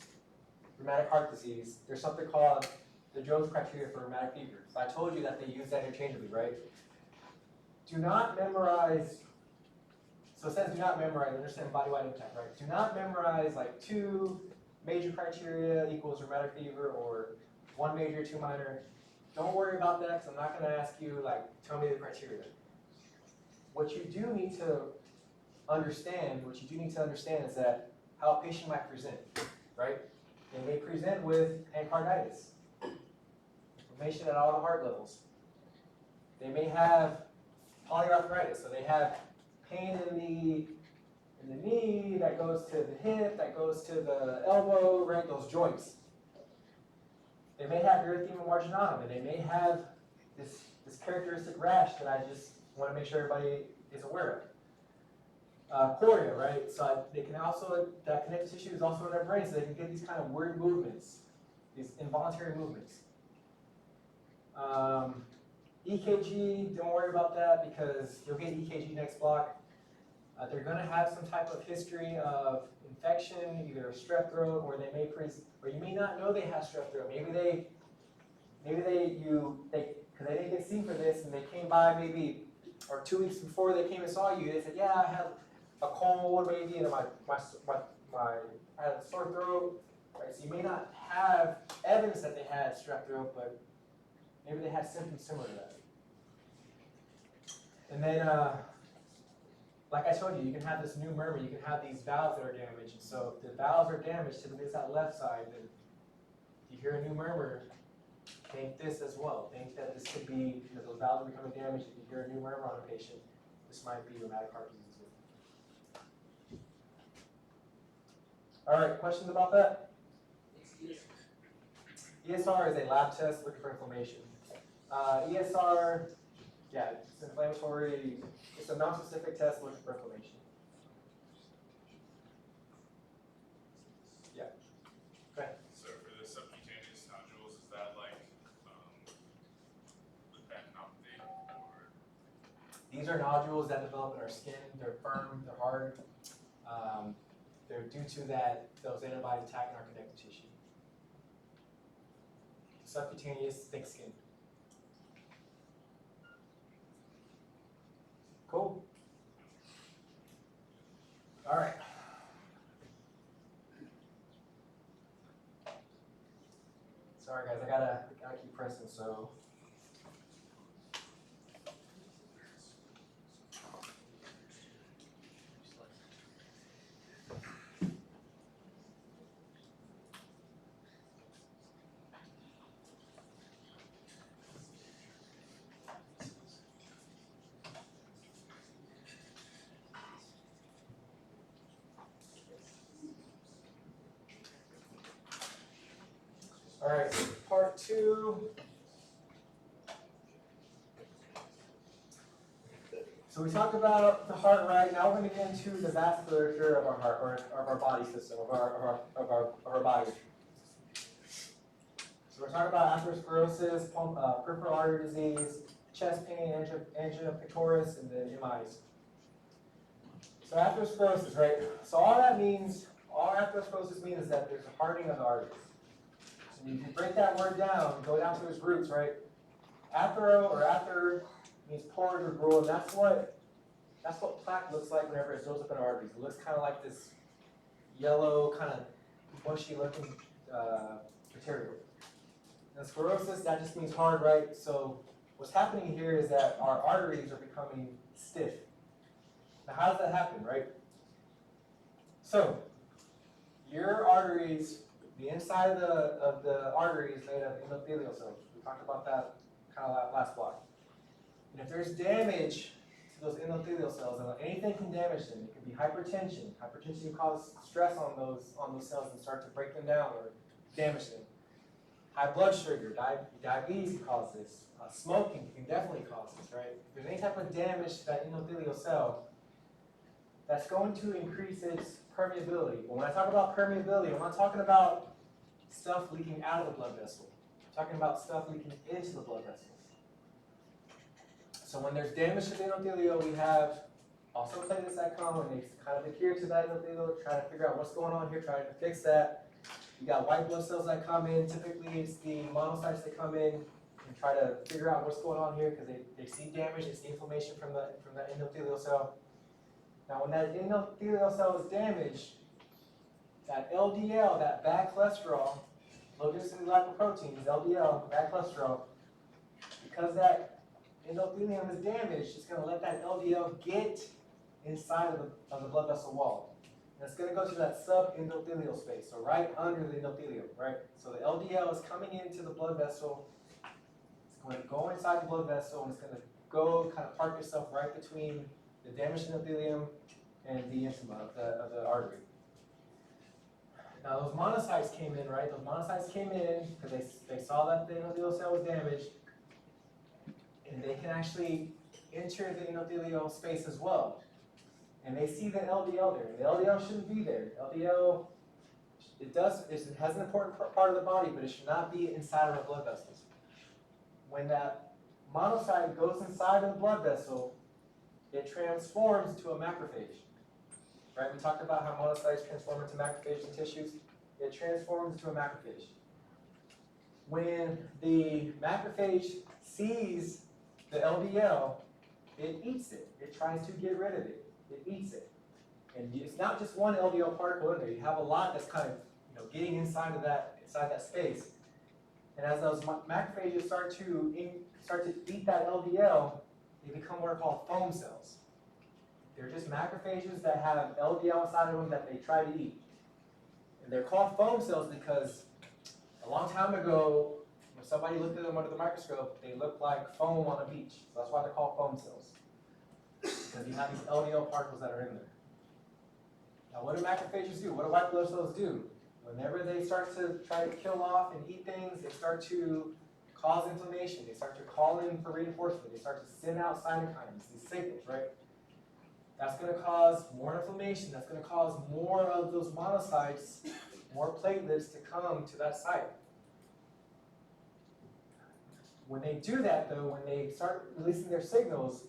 Speaker 1: rheumatic heart disease, there's something called the Jones criteria for rheumatic fever. So I told you that they use that interchangeably, right? Do not memorize, so it says do not memorize, understand body-wide impact, right? Do not memorize like 2 major criteria equals rheumatic fever or 1 major, 2 minor. Don't worry about that, because I'm not going to ask you like, tell me the criteria. What you do need to understand is that how a patient might present, right? They may present with endocarditis, inflammation at all the heart levels. They may have polyarthritis, so they have pain in the knee that goes to the hip, that goes to the elbow, right? Those joints. They may have erythema marginatum, and they may have this characteristic rash that I just want to make sure everybody is aware of. Chorea, right? So they can also, that connective tissue is also in their brain, so they can get these kind of weird movements, these involuntary movements. EKG, don't worry about that because you'll get EKG next block. They're going to have some type of history of infection, either strep throat, or they may or you may not know they have strep throat. Maybe they because they didn't get seen for this, and they came by maybe, or 2 weeks before they came and saw you. They said, yeah, I have a cold maybe, and I had a sore throat. Right? So you may not have evidence that they had strep throat, but maybe they had symptoms similar to that. And then, like I told you, you can have this new murmur. You can have these valves that are damaged. And so if the valves are damaged, typically it's that left side, then if you hear a new murmur, think this as well. Think that this could be, because those valves are becoming damaged. If you hear a new murmur on a patient, this might be rheumatic heart disease. All right, questions about that? ESR is a lab test looking for inflammation. ESR, yeah, it's inflammatory. It's a non-specific test looking for inflammation. Yeah.
Speaker 8: These are nodules that develop in our skin. They're firm, they're hard. They're due to those antibodies attacking our connective tissue. Subcutaneous, thick skin. Cool. All right. Sorry guys, I gotta keep pressing, so. All right, part 2. So we talked about the heart, right? Now we're going to get into the vasculature of our heart, or of our body system, of our body. So we're talking about atherosclerosis, peripheral artery disease, chest pain, angina pectoris, and then MIs. So atherosclerosis, right? So all atherosclerosis means is that there's a hardening of the arteries. So you can break that word down, go down to its roots, right? Athero or ather means porous or gruel, and that's what plaque looks like whenever it builds up in our arteries. It looks kind of like this yellow, kind of bushy looking material. And sclerosis, that just means hard, right? So what's happening here is that our arteries are becoming stiff. Now how does that happen, right? So your arteries, the inside of the artery is made of endothelial cells. We talked about that kind of last block. And if there's damage to those endothelial cells, and anything can damage them, it could be hypertension. Hypertension can cause stress on those cells and start to break them down or damage them. High blood sugar, diabetes can cause this. Smoking can definitely cause this, right? If there's any type of damage to that endothelial cell, that's going to increase its permeability. But when I talk about permeability, I'm not talking about stuff leaking out of the blood vessel. I'm talking about stuff leaking into the blood vessels. So when there's damage to the endothelium, we have also platelets that come and they kind of adhere to that endothelium, trying to figure out what's going on here, trying to fix that. You got white blood cells that come in. Typically, it's the monocytes that come in and try to figure out what's going on here because they see damage, they see inflammation from that endothelial cell. Now, when that endothelial cell is damaged, that LDL, that bad cholesterol, low density lipoproteins, LDL, bad cholesterol, because that endothelium is damaged, it's going to let that LDL get inside of the blood vessel wall. And it's going to go to that subendothelial space, so right under the endothelium, right? So the LDL is coming into the blood vessel. It's going to go inside the blood vessel, and it's going to go kind of park itself right between the damaged endothelium and the intima of the artery. Now those monocytes came in, right? Those monocytes came in because they saw that the endothelial cell was damaged, and they can actually enter the endothelial space as well. And they see the LDL there. The LDL shouldn't be there. LDL, it has an important part of the body, but it should not be inside of our blood vessels. When that monocyte goes inside of the blood vessel, it transforms to a macrophage. Right? We talked about how monocytes transform into macrophages in tissues. It transforms into a macrophage. When the macrophage sees the LDL, it eats it. It tries to get rid of it. It eats it. And it's not just one LDL particle in there. You have a lot that's kind of getting inside that space. And as those macrophages start to eat that LDL, they become what are called foam cells. They're just macrophages that have LDL inside of them that they try to eat. And they're called foam cells because a long time ago, when somebody looked at them under the microscope, they looked like foam on a beach. So that's why they're called foam cells. Because you have these LDL particles that are in there. Now what do macrophages do? What do white blood cells do? Whenever they start to try to kill off and eat things, they start to cause inflammation. They start to call in for reinforcement. They start to send out cytokines, these signals, right? That's going to cause more inflammation. That's going to cause more of those monocytes, more platelets to come to that site. When they do that, though, when they start releasing their signals,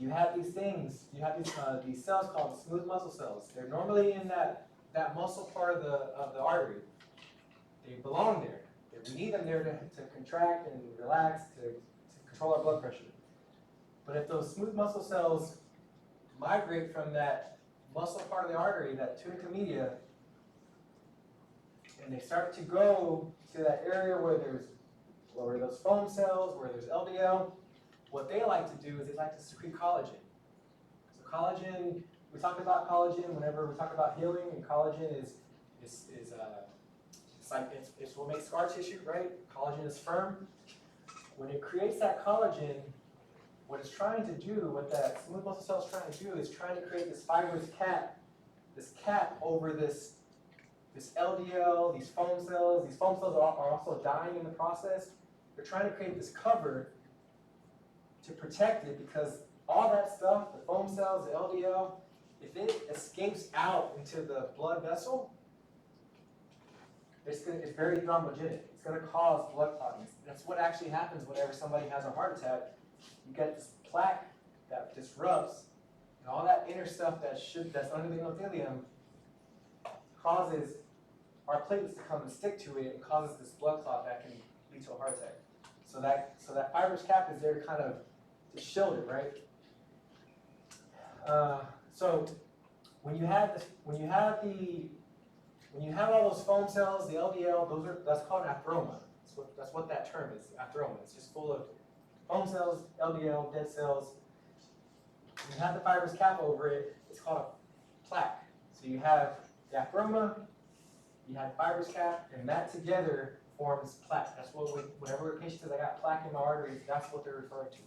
Speaker 8: you have these things, you have these cells called smooth muscle cells. They're normally in that muscle part of the artery. They belong there. We need them there to contract and relax, to control our blood pressure. But if those smooth muscle cells migrate from that muscle part of the artery, that tunica media, and they start to go to that area where there's those foam cells, where there's LDL, what they like to do is they like to secrete collagen. So collagen, we talk about collagen whenever we talk about healing, and collagen it's what makes scar tissue, right? Collagen is firm. When it creates that collagen, what it's trying to do, what that smooth muscle cell is trying to do, is trying to create this fibrous cap, over this LDL, these foam cells. These foam cells are also dying in the process. They're trying to create this cover to protect it, because all that stuff, the foam cells, the LDL, if it escapes out into the blood vessel, it's very thrombogenic. It's going to cause blood clotting. That's what actually happens whenever somebody has a heart attack. You get this plaque that disrupts, and all that inner stuff that's under the endothelium causes our platelets to come and stick to it, and causes this blood clot that can lead to a heart attack. So that fibrous cap is there to kind of to shield it, right? So when you have all those foam cells, the LDL, that's called an atheroma. That's what that term is, atheroma. It's just full of foam cells, LDL, dead cells. When you have the fibrous cap over it, it's called a plaque. So you have the atheroma, you have fibrous cap, and that together forms plaque. That's what whenever a patient says, I got plaque in my arteries, that's what they're referring to.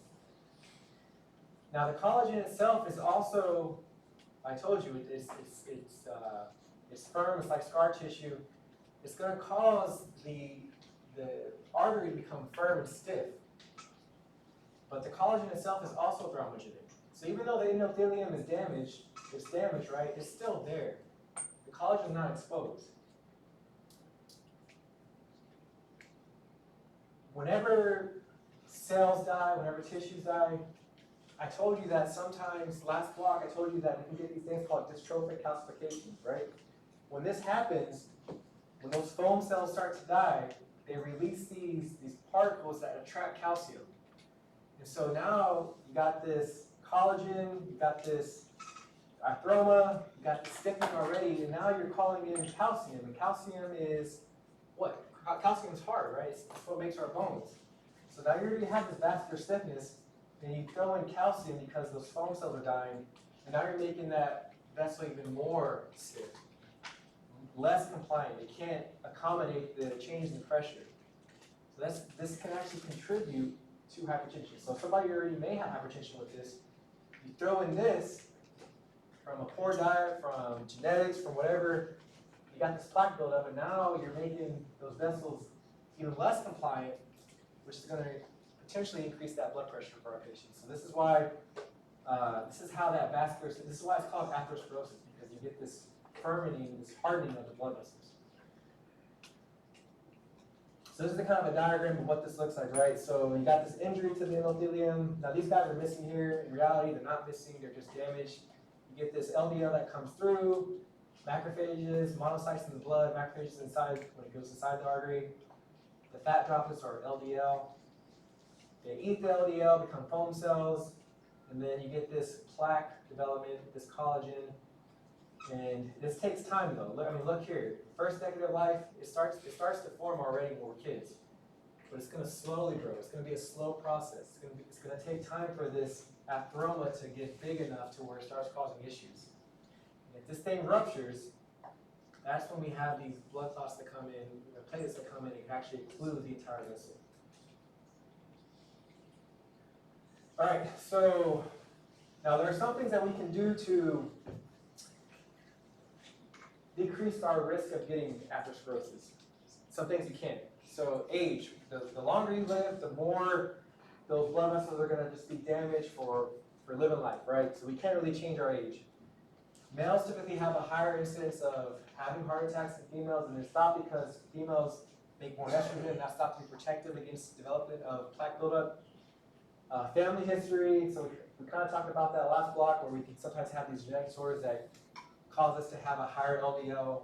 Speaker 8: Now the collagen itself is also, I told you, it's firm, it's like scar tissue. It's going to cause the artery to become firm and stiff. But the collagen itself is also thrombogenic. So even though the endothelium is damaged, right, it's still there. The collagen is not exposed. Whenever cells die, whenever tissues die, I told you that sometimes, last block, I told you that we can get these things called dystrophic calcifications, right? When this happens, when those foam cells start to die, they release these particles that attract calcium. And so now you got this collagen, you got this atheroma, you got the stiffening already, and now you're calling in calcium. And calcium is what? Calcium is hard, right? It's what makes our bones. So now you already have this vascular stiffness, and you throw in calcium because those foam cells are dying, and now you're making that vessel even more stiff, less compliant. It can't accommodate the change in pressure. So this can actually contribute to hypertension. So if somebody already may have hypertension with this, you throw in this from a poor diet, from genetics, from whatever, you got this plaque buildup, and now you're making those vessels even less compliant, which is going to potentially increase that blood pressure for our patients. So this is why, this is why it's called atherosclerosis, because you get this firming, this hardening of the blood vessels. So this is the kind of a diagram of what this looks like, right? So you got this injury to the endothelium. Now these guys are missing here. In reality, they're not missing, they're just damaged. You get this LDL that comes through, macrophages, monocytes in the blood, macrophages inside, when it goes inside the artery. The fat droplets are LDL. They eat the LDL, become foam cells, and then you get this plaque development, this collagen. And this takes time though. Look here. First decade of life, it starts to form already when we're kids. But it's going to slowly grow. It's going to be a slow process. It's going to take time for this atheroma to get big enough to where it starts causing issues. And if this thing ruptures, that's when we have these blood clots that come in, the platelets that come in and actually occlude the entire vessel. All right, so now there are some things that we can do to decrease our risk of getting atherosclerosis. Some things you can. So age, the longer you live, the more those blood vessels are going to just be damaged for living life, right? So we can't really change our age. Males typically have a higher incidence of having heart attacks than females, and it's not because females make more estrogen, that's not to be protective against development of plaque buildup. Family history, so we kind of talked about that last block where we can sometimes have these genetic disorders that cause us to have a higher LDL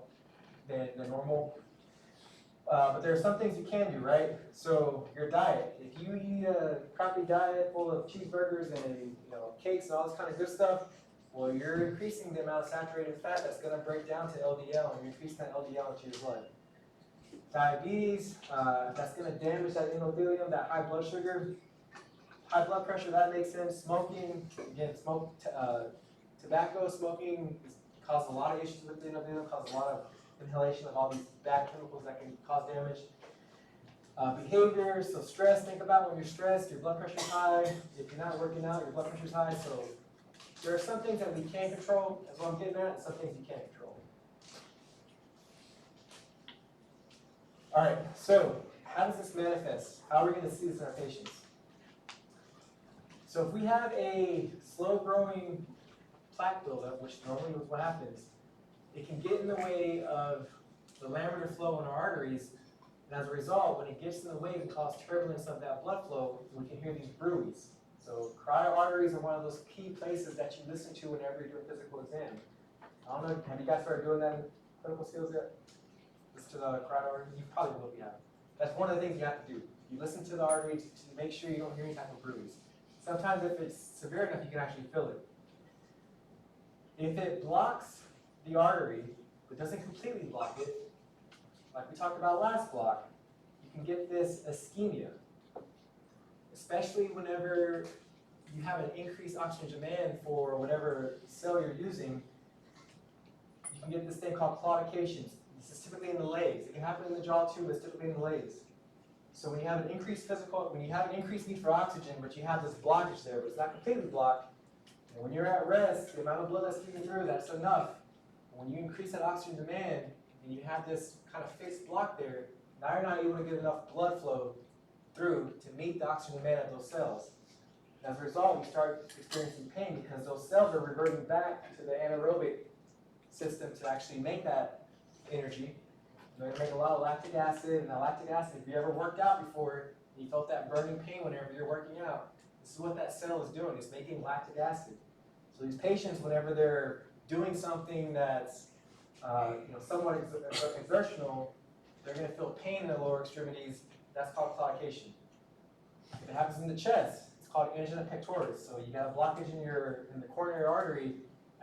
Speaker 8: than normal. But there are some things you can do, right? So your diet. If you eat a crappy diet full of cheeseburgers and cakes and all this kind of good stuff, well, you're increasing the amount of saturated fat that's going to break down to LDL, and you're increasing that LDL into your blood. Diabetes, that's going to damage that endothelium, that high blood sugar. High blood pressure, that makes sense. Smoking, again, tobacco smoking causes a lot of issues with the endothelium, causes a lot of inhalation of all these bad chemicals that can cause damage. Behavior, so stress, think about when you're stressed, your blood pressure's high. If you're not working out, your blood pressure's high. So there are some things that we can control, that's what I'm getting at, and some things you can't control. All right, so how does this manifest? How are we going to see this in our patients? So if we have a slow-growing plaque buildup, which normally is what happens, it can get in the way of the laminar flow in our arteries, and as a result, when it gets in the way, it can cause turbulence of that blood flow, and we can hear these bruits. So carotid arteries are one of those key places that you listen to whenever you're doing physical exam. I don't know, have you guys started doing that in clinical skills yet? Listen to the carotid artery? You probably will be having. That's one of the things you have to do. You listen to the artery to make sure you don't hear any type of bruise. Sometimes if it's severe enough, you can actually feel it. If it blocks the artery, but doesn't completely block it, like we talked about last block, you can get this ischemia. Especially whenever you have an increased oxygen demand for whatever cell you're using, you can get this thing called claudication. This is typically in the legs. It can happen in the jaw too, but it's typically in the legs. So when you have an increased need for oxygen, but you have this blockage there, but it's not completely blocked, and when you're at rest, the amount of blood that's getting through, that's enough. When you increase that oxygen demand, and you have this kind of fixed block there, now you're not able to get enough blood flow through to meet the oxygen demand of those cells. As a result, you start experiencing pain because those cells are reverting back to the anaerobic system to actually make that energy. They're going to make a lot of lactic acid, and that lactic acid, if you ever worked out before, and you felt that burning pain whenever you're working out, this is what that cell is doing, it's making lactic acid. So these patients, whenever they're doing something that's somewhat exertional, they're going to feel pain in the lower extremities. That's called claudication. If it happens in the chest, it's called angina pectoris. So you got a blockage in the coronary artery.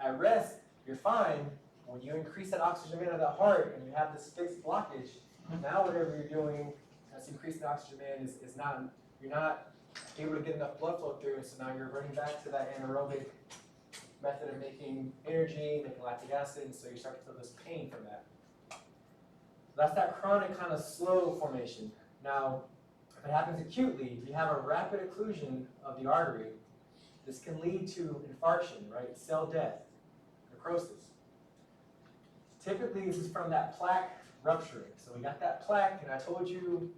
Speaker 8: At rest, you're fine. When you increase that oxygen demand of the heart and you have this fixed blockage, now whatever you're doing that's increasing oxygen demand is not, you're not able to get enough blood flow through, and so now you're running back to that anaerobic method of making energy, making lactic acid, and so you start to feel this pain from that. So that's that chronic kind of slow formation. Now, if it happens acutely, if you have a rapid occlusion of the artery, this can lead to infarction, right? Cell death, necrosis. Typically, this is from that plaque rupturing. So we got that plaque, and I told you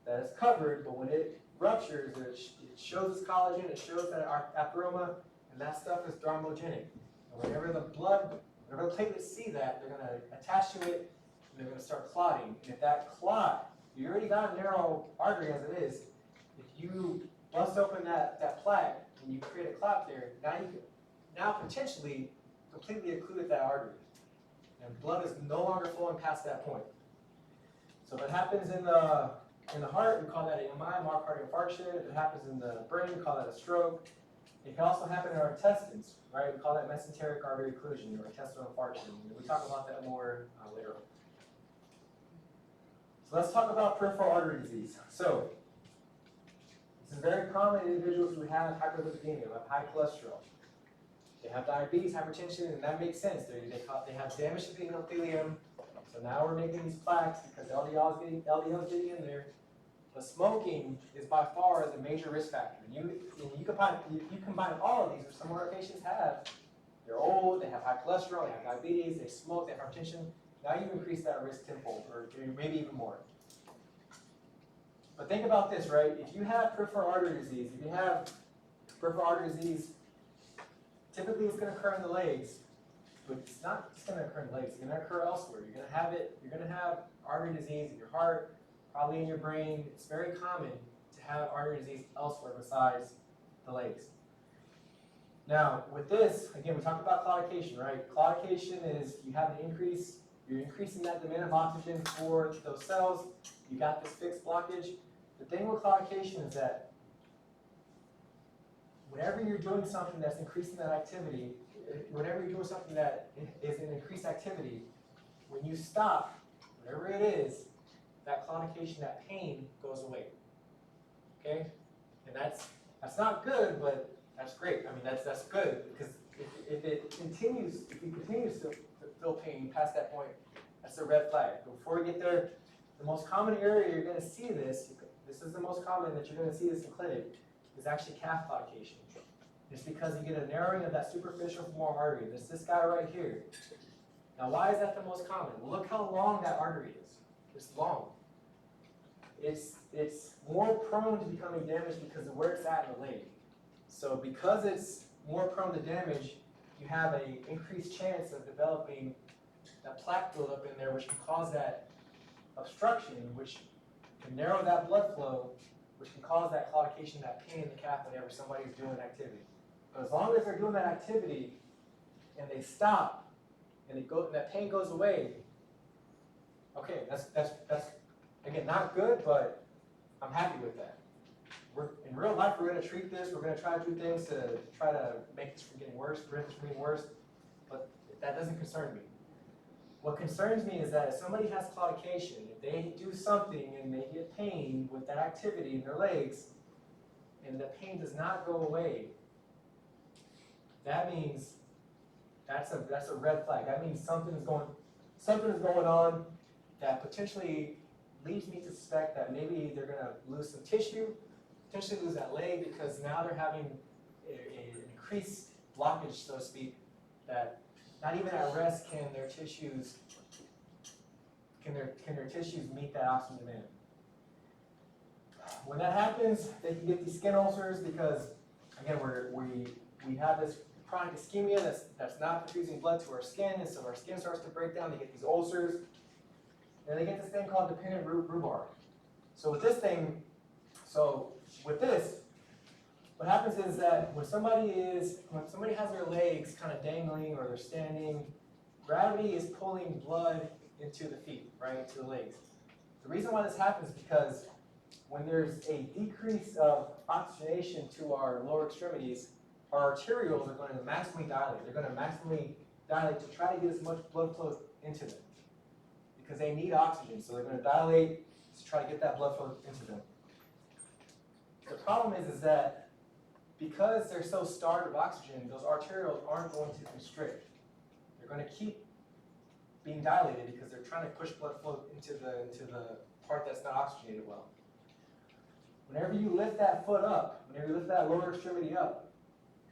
Speaker 8: that it's covered, but when it ruptures, it shows its collagen, it shows that atheroma, and that stuff is thrombogenic. And whenever the platelets see that, they're going to attach to it, and they're going to start clotting. And if that clot, you already got a narrow artery as it is, if you bust open that plaque and you create a clot there, now you can potentially completely occlude that artery. And blood is no longer flowing past that point. So if it happens in the heart, we call that an MI, myocardial infarction. If it happens in the brain, we call that a stroke. It can also happen in our intestines, right? We call that mesenteric artery occlusion or intestinal infarction. And we talk about that more later on. So let's talk about peripheral artery disease. So this is very common in individuals who have hyperlipidemia, who have high cholesterol. They have diabetes, hypertension, and that makes sense. They have damage to the endothelium. So now we're making these plaques because LDL is getting in there. But smoking is by far the major risk factor. You combine all of these, which some of our patients have. They're old, they have high cholesterol, they have diabetes, they smoke, they have hypertension. Now you increase that risk tenfold, or maybe even more. But think about this, right? If you have peripheral artery disease, typically it's going to occur in the legs, but it's not just going to occur in the legs. It's going to occur elsewhere. You're going to have artery disease in your heart, probably in your brain. It's very common to have artery disease elsewhere besides the legs. Now, with this, again, we talked about claudication, right? Claudication is you have an increase, you're increasing that demand of oxygen for those cells. You got this fixed blockage. The thing with claudication is that whenever you're doing something that's increasing that activity, whenever you're doing something that is an increased activity, when you stop, whatever it is, that claudication, that pain goes away. Okay? And that's not good, but that's great. I mean, that's good because if he continues to feel pain past that point, that's a red flag. But before we get there, the most common area you're going to see this is the most common that you're going to see this in clinic, is actually calf claudication. It's because you get a narrowing of that superficial femoral artery. This guy right here. Now, why is that the most common? Well, look how long that artery is. It's long. It's more prone to becoming damaged because of where it's at in the leg. So because it's more prone to damage, you have an increased chance of developing that plaque buildup in there, which can cause that obstruction, which can narrow that blood flow, which can cause that claudication, that pain in the calf whenever somebody's doing activity. But as long as they're doing that activity and they stop and that pain goes away, okay, that's again not good, but I'm happy with that. In real life, we're going to treat this. We're going to try to do things to try to make this from getting worse, prevent this from getting worse. But that doesn't concern me. What concerns me is that if somebody has claudication, if they do something and they get pain with that activity in their legs, and the pain does not go away, that means that's a red flag. That means something is going on that potentially leads me to suspect that maybe they're going to lose some tissue, potentially lose that leg, because now they're having an increased blockage, so to speak, that not even at rest can their tissues meet that oxygen demand. When that happens, they can get these skin ulcers because, again, we have this chronic ischemia that's not perfusing blood to our skin, and so our skin starts to break down. They get these ulcers, and they get this thing called dependent rhubarb. So with this, what happens is that when somebody has their legs kind of dangling or they're standing, gravity is pulling blood into the feet, right, into the legs. The reason why this happens is because when there's a decrease of oxygenation to our lower extremities, our arterioles are going to maximally dilate. They're going to maximally dilate to try to get as much blood flow into them because they need oxygen. So they're going to dilate to try to get that blood flow into them. The problem is that because they're so starved of oxygen, those arterioles aren't going to constrict. They're going to keep being dilated because they're trying to push blood flow into the part that's not oxygenated well. Whenever you lift that foot up, whenever you lift that lower extremity up,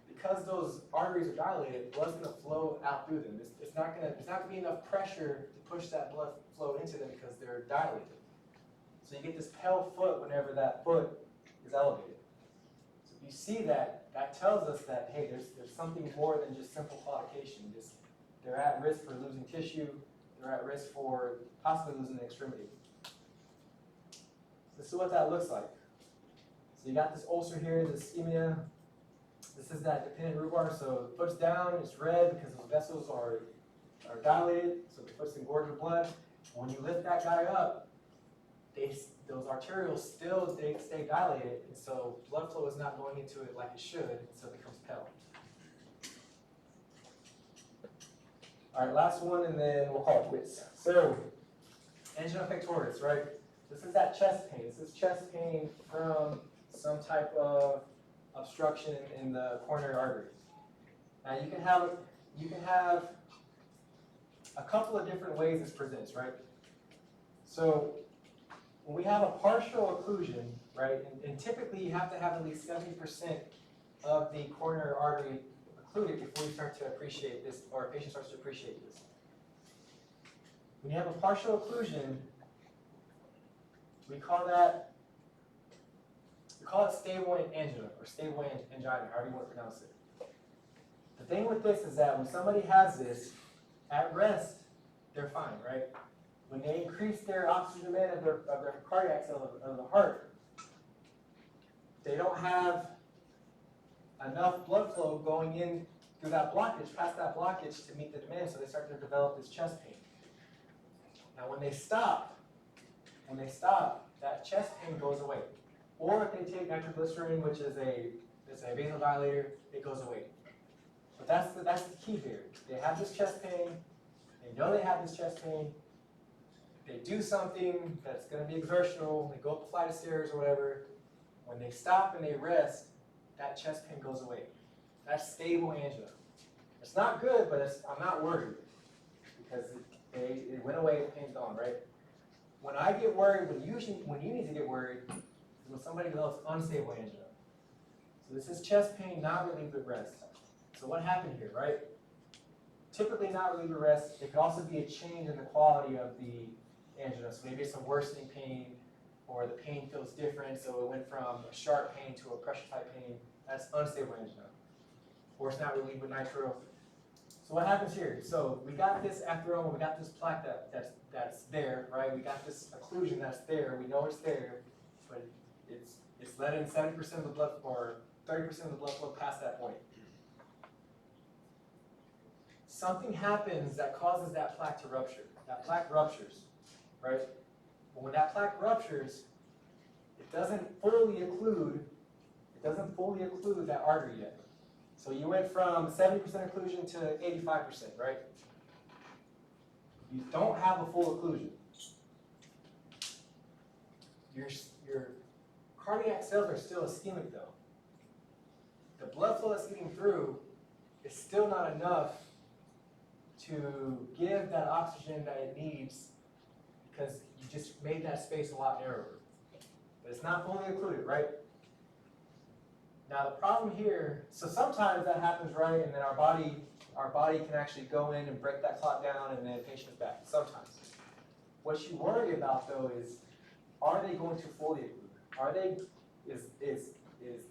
Speaker 8: because those arteries are dilated, blood's going to flow out through them. It's not going to be enough pressure to push that blood flow into them because they're dilated. So you get this pale foot whenever that foot is elevated. So if you see that, that tells us that, hey, there's something more than just simple claudication. They're at risk for losing tissue. They're at risk for possibly losing an extremity. This is what that looks like. So you got this ulcer here, this ischemia. This is that dependent rhubarb. So the foot's down, it's red because those vessels are dilated, so the foot's engorged with blood. When you lift that guy up, those arterioles still stay dilated, and so blood flow is not going into it like it should, and so it becomes pale. All right, last one, and then we'll call it quits. So, angina pectoris, right? This is that chest pain. This is chest pain from some type of obstruction in the coronary artery. Now, you can have a couple of different ways this presents, right? So, when we have a partial occlusion, right, and typically you have to have at least 70% of the coronary artery occluded before you start to appreciate this, or a patient starts to appreciate this. When you have a partial occlusion, we call it stable angina, or stable angina, however you want to pronounce it. The thing with this is that when somebody has this, at rest, they're fine, right? When they increase their oxygen demand of their cardiac cell, of the heart, they don't have enough blood flow going in through that blockage, past that blockage to meet the demand, so they start to develop this chest pain. Now when they stop, that chest pain goes away. Or if they take nitroglycerin, which is a vasodilator, it goes away. But that's the key here. They have this chest pain, they know they have this chest pain, they do something that's gonna be exertional, they go up a flight of stairs or whatever, when they stop and they rest, that chest pain goes away. That's stable angina. It's not good, but I'm not worried because it went away, the pain's gone, right? When I get worried, when you need to get worried, is when somebody develops unstable angina. So this is chest pain not relieved with rest. So what happened here, right? Typically not relieved with rest. It could also be a change in the quality of the angina. So maybe it's a worsening pain, or the pain feels different, so it went from a sharp pain to a pressure type pain. That's unstable angina. Or it's not relieved with nitro. So what happens here? So we got this atheroma, we got this plaque that's there, right? We got this occlusion that's there. We know it's there, but it's letting 70% of the blood or 30% of the blood flow past that point. Something happens that causes that plaque to rupture. That plaque ruptures, right? But when that plaque ruptures, it doesn't fully occlude that artery yet. So you went from 70% occlusion to 85%, right? You don't have a full occlusion. Your cardiac cells are still ischemic though. The blood flow that's getting through is still not enough to give that oxygen that it needs because you just made that space a lot narrower. But it's not fully occluded, right? Now the problem here, so sometimes that happens, right, and then our body can actually go in and break that clot down and then the patient's back, sometimes. What you worry about though is, are they going to fully occlude?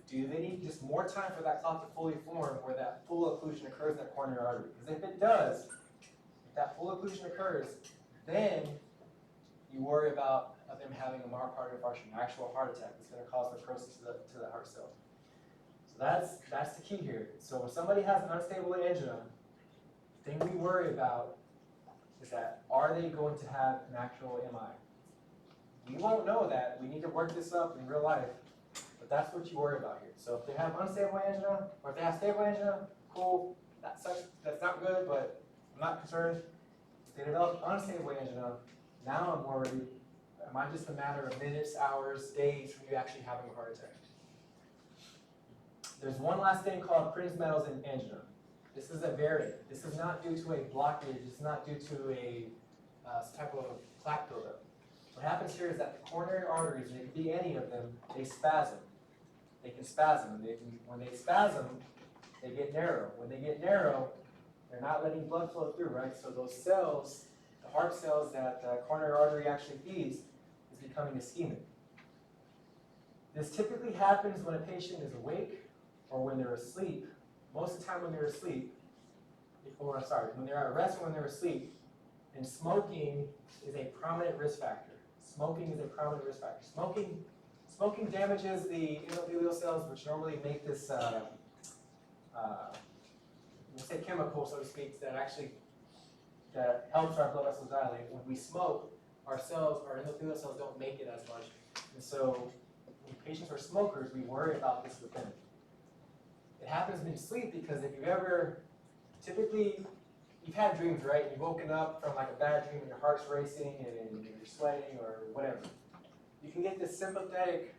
Speaker 8: Do they need just more time for that clot to fully form where that full occlusion occurs in that coronary artery? Because if it does, if that full occlusion occurs, then you worry about them having a myocardial infarction, an actual heart attack that's going to cause necrosis to the heart cell. So that's the key here. So when somebody has an unstable angina, the thing we worry about is that, are they going to have an actual MI? We won't know that. We need to work this up in real life, but that's what you worry about here. So if they have unstable angina, or if they have stable angina, cool, that sucks, that's not good, but I'm not concerned. If they develop unstable angina, now I'm worried, am I just a matter of minutes, hours, days from you actually having a heart attack? There's one last thing called Prinz metals in angina. This is a variant. This is not due to a blockage. It's not due to a type of plaque buildup. What happens here is that the coronary arteries, and it can be any of them, they spasm. They can spasm. When they spasm, they get narrow. When they get narrow, they're not letting blood flow through, right? So those cells, the heart cells that the coronary artery actually feeds, is becoming ischemic. This typically happens when a patient is awake or when they're asleep. Most of the time when they're asleep, when they're at rest or when they're asleep, and smoking is a prominent risk factor. Smoking is a prominent risk factor. Smoking damages the endothelial cells, which normally make this, we'll say chemical, so to speak, that helps our blood vessels dilate. When we smoke, our endothelial cells don't make it as much. And so when patients are smokers, we worry about this with them. It happens in sleep because if typically, you've had dreams, right? You've woken up from like a bad dream and your heart's racing and you're sweating or whatever. You can get this sympathetic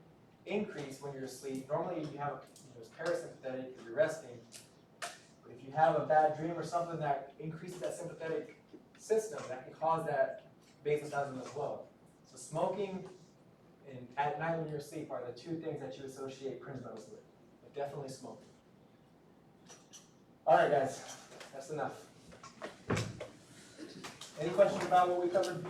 Speaker 8: increase when you're asleep. Normally you have it's parasympathetic because you're resting. But if you have a bad dream or something that increases that sympathetic system, that can cause that vasospasm as well. So smoking and at night when you're asleep are the two things that you associate Prinz metals with. But definitely smoking. All right, guys, that's enough. Any questions about what we covered?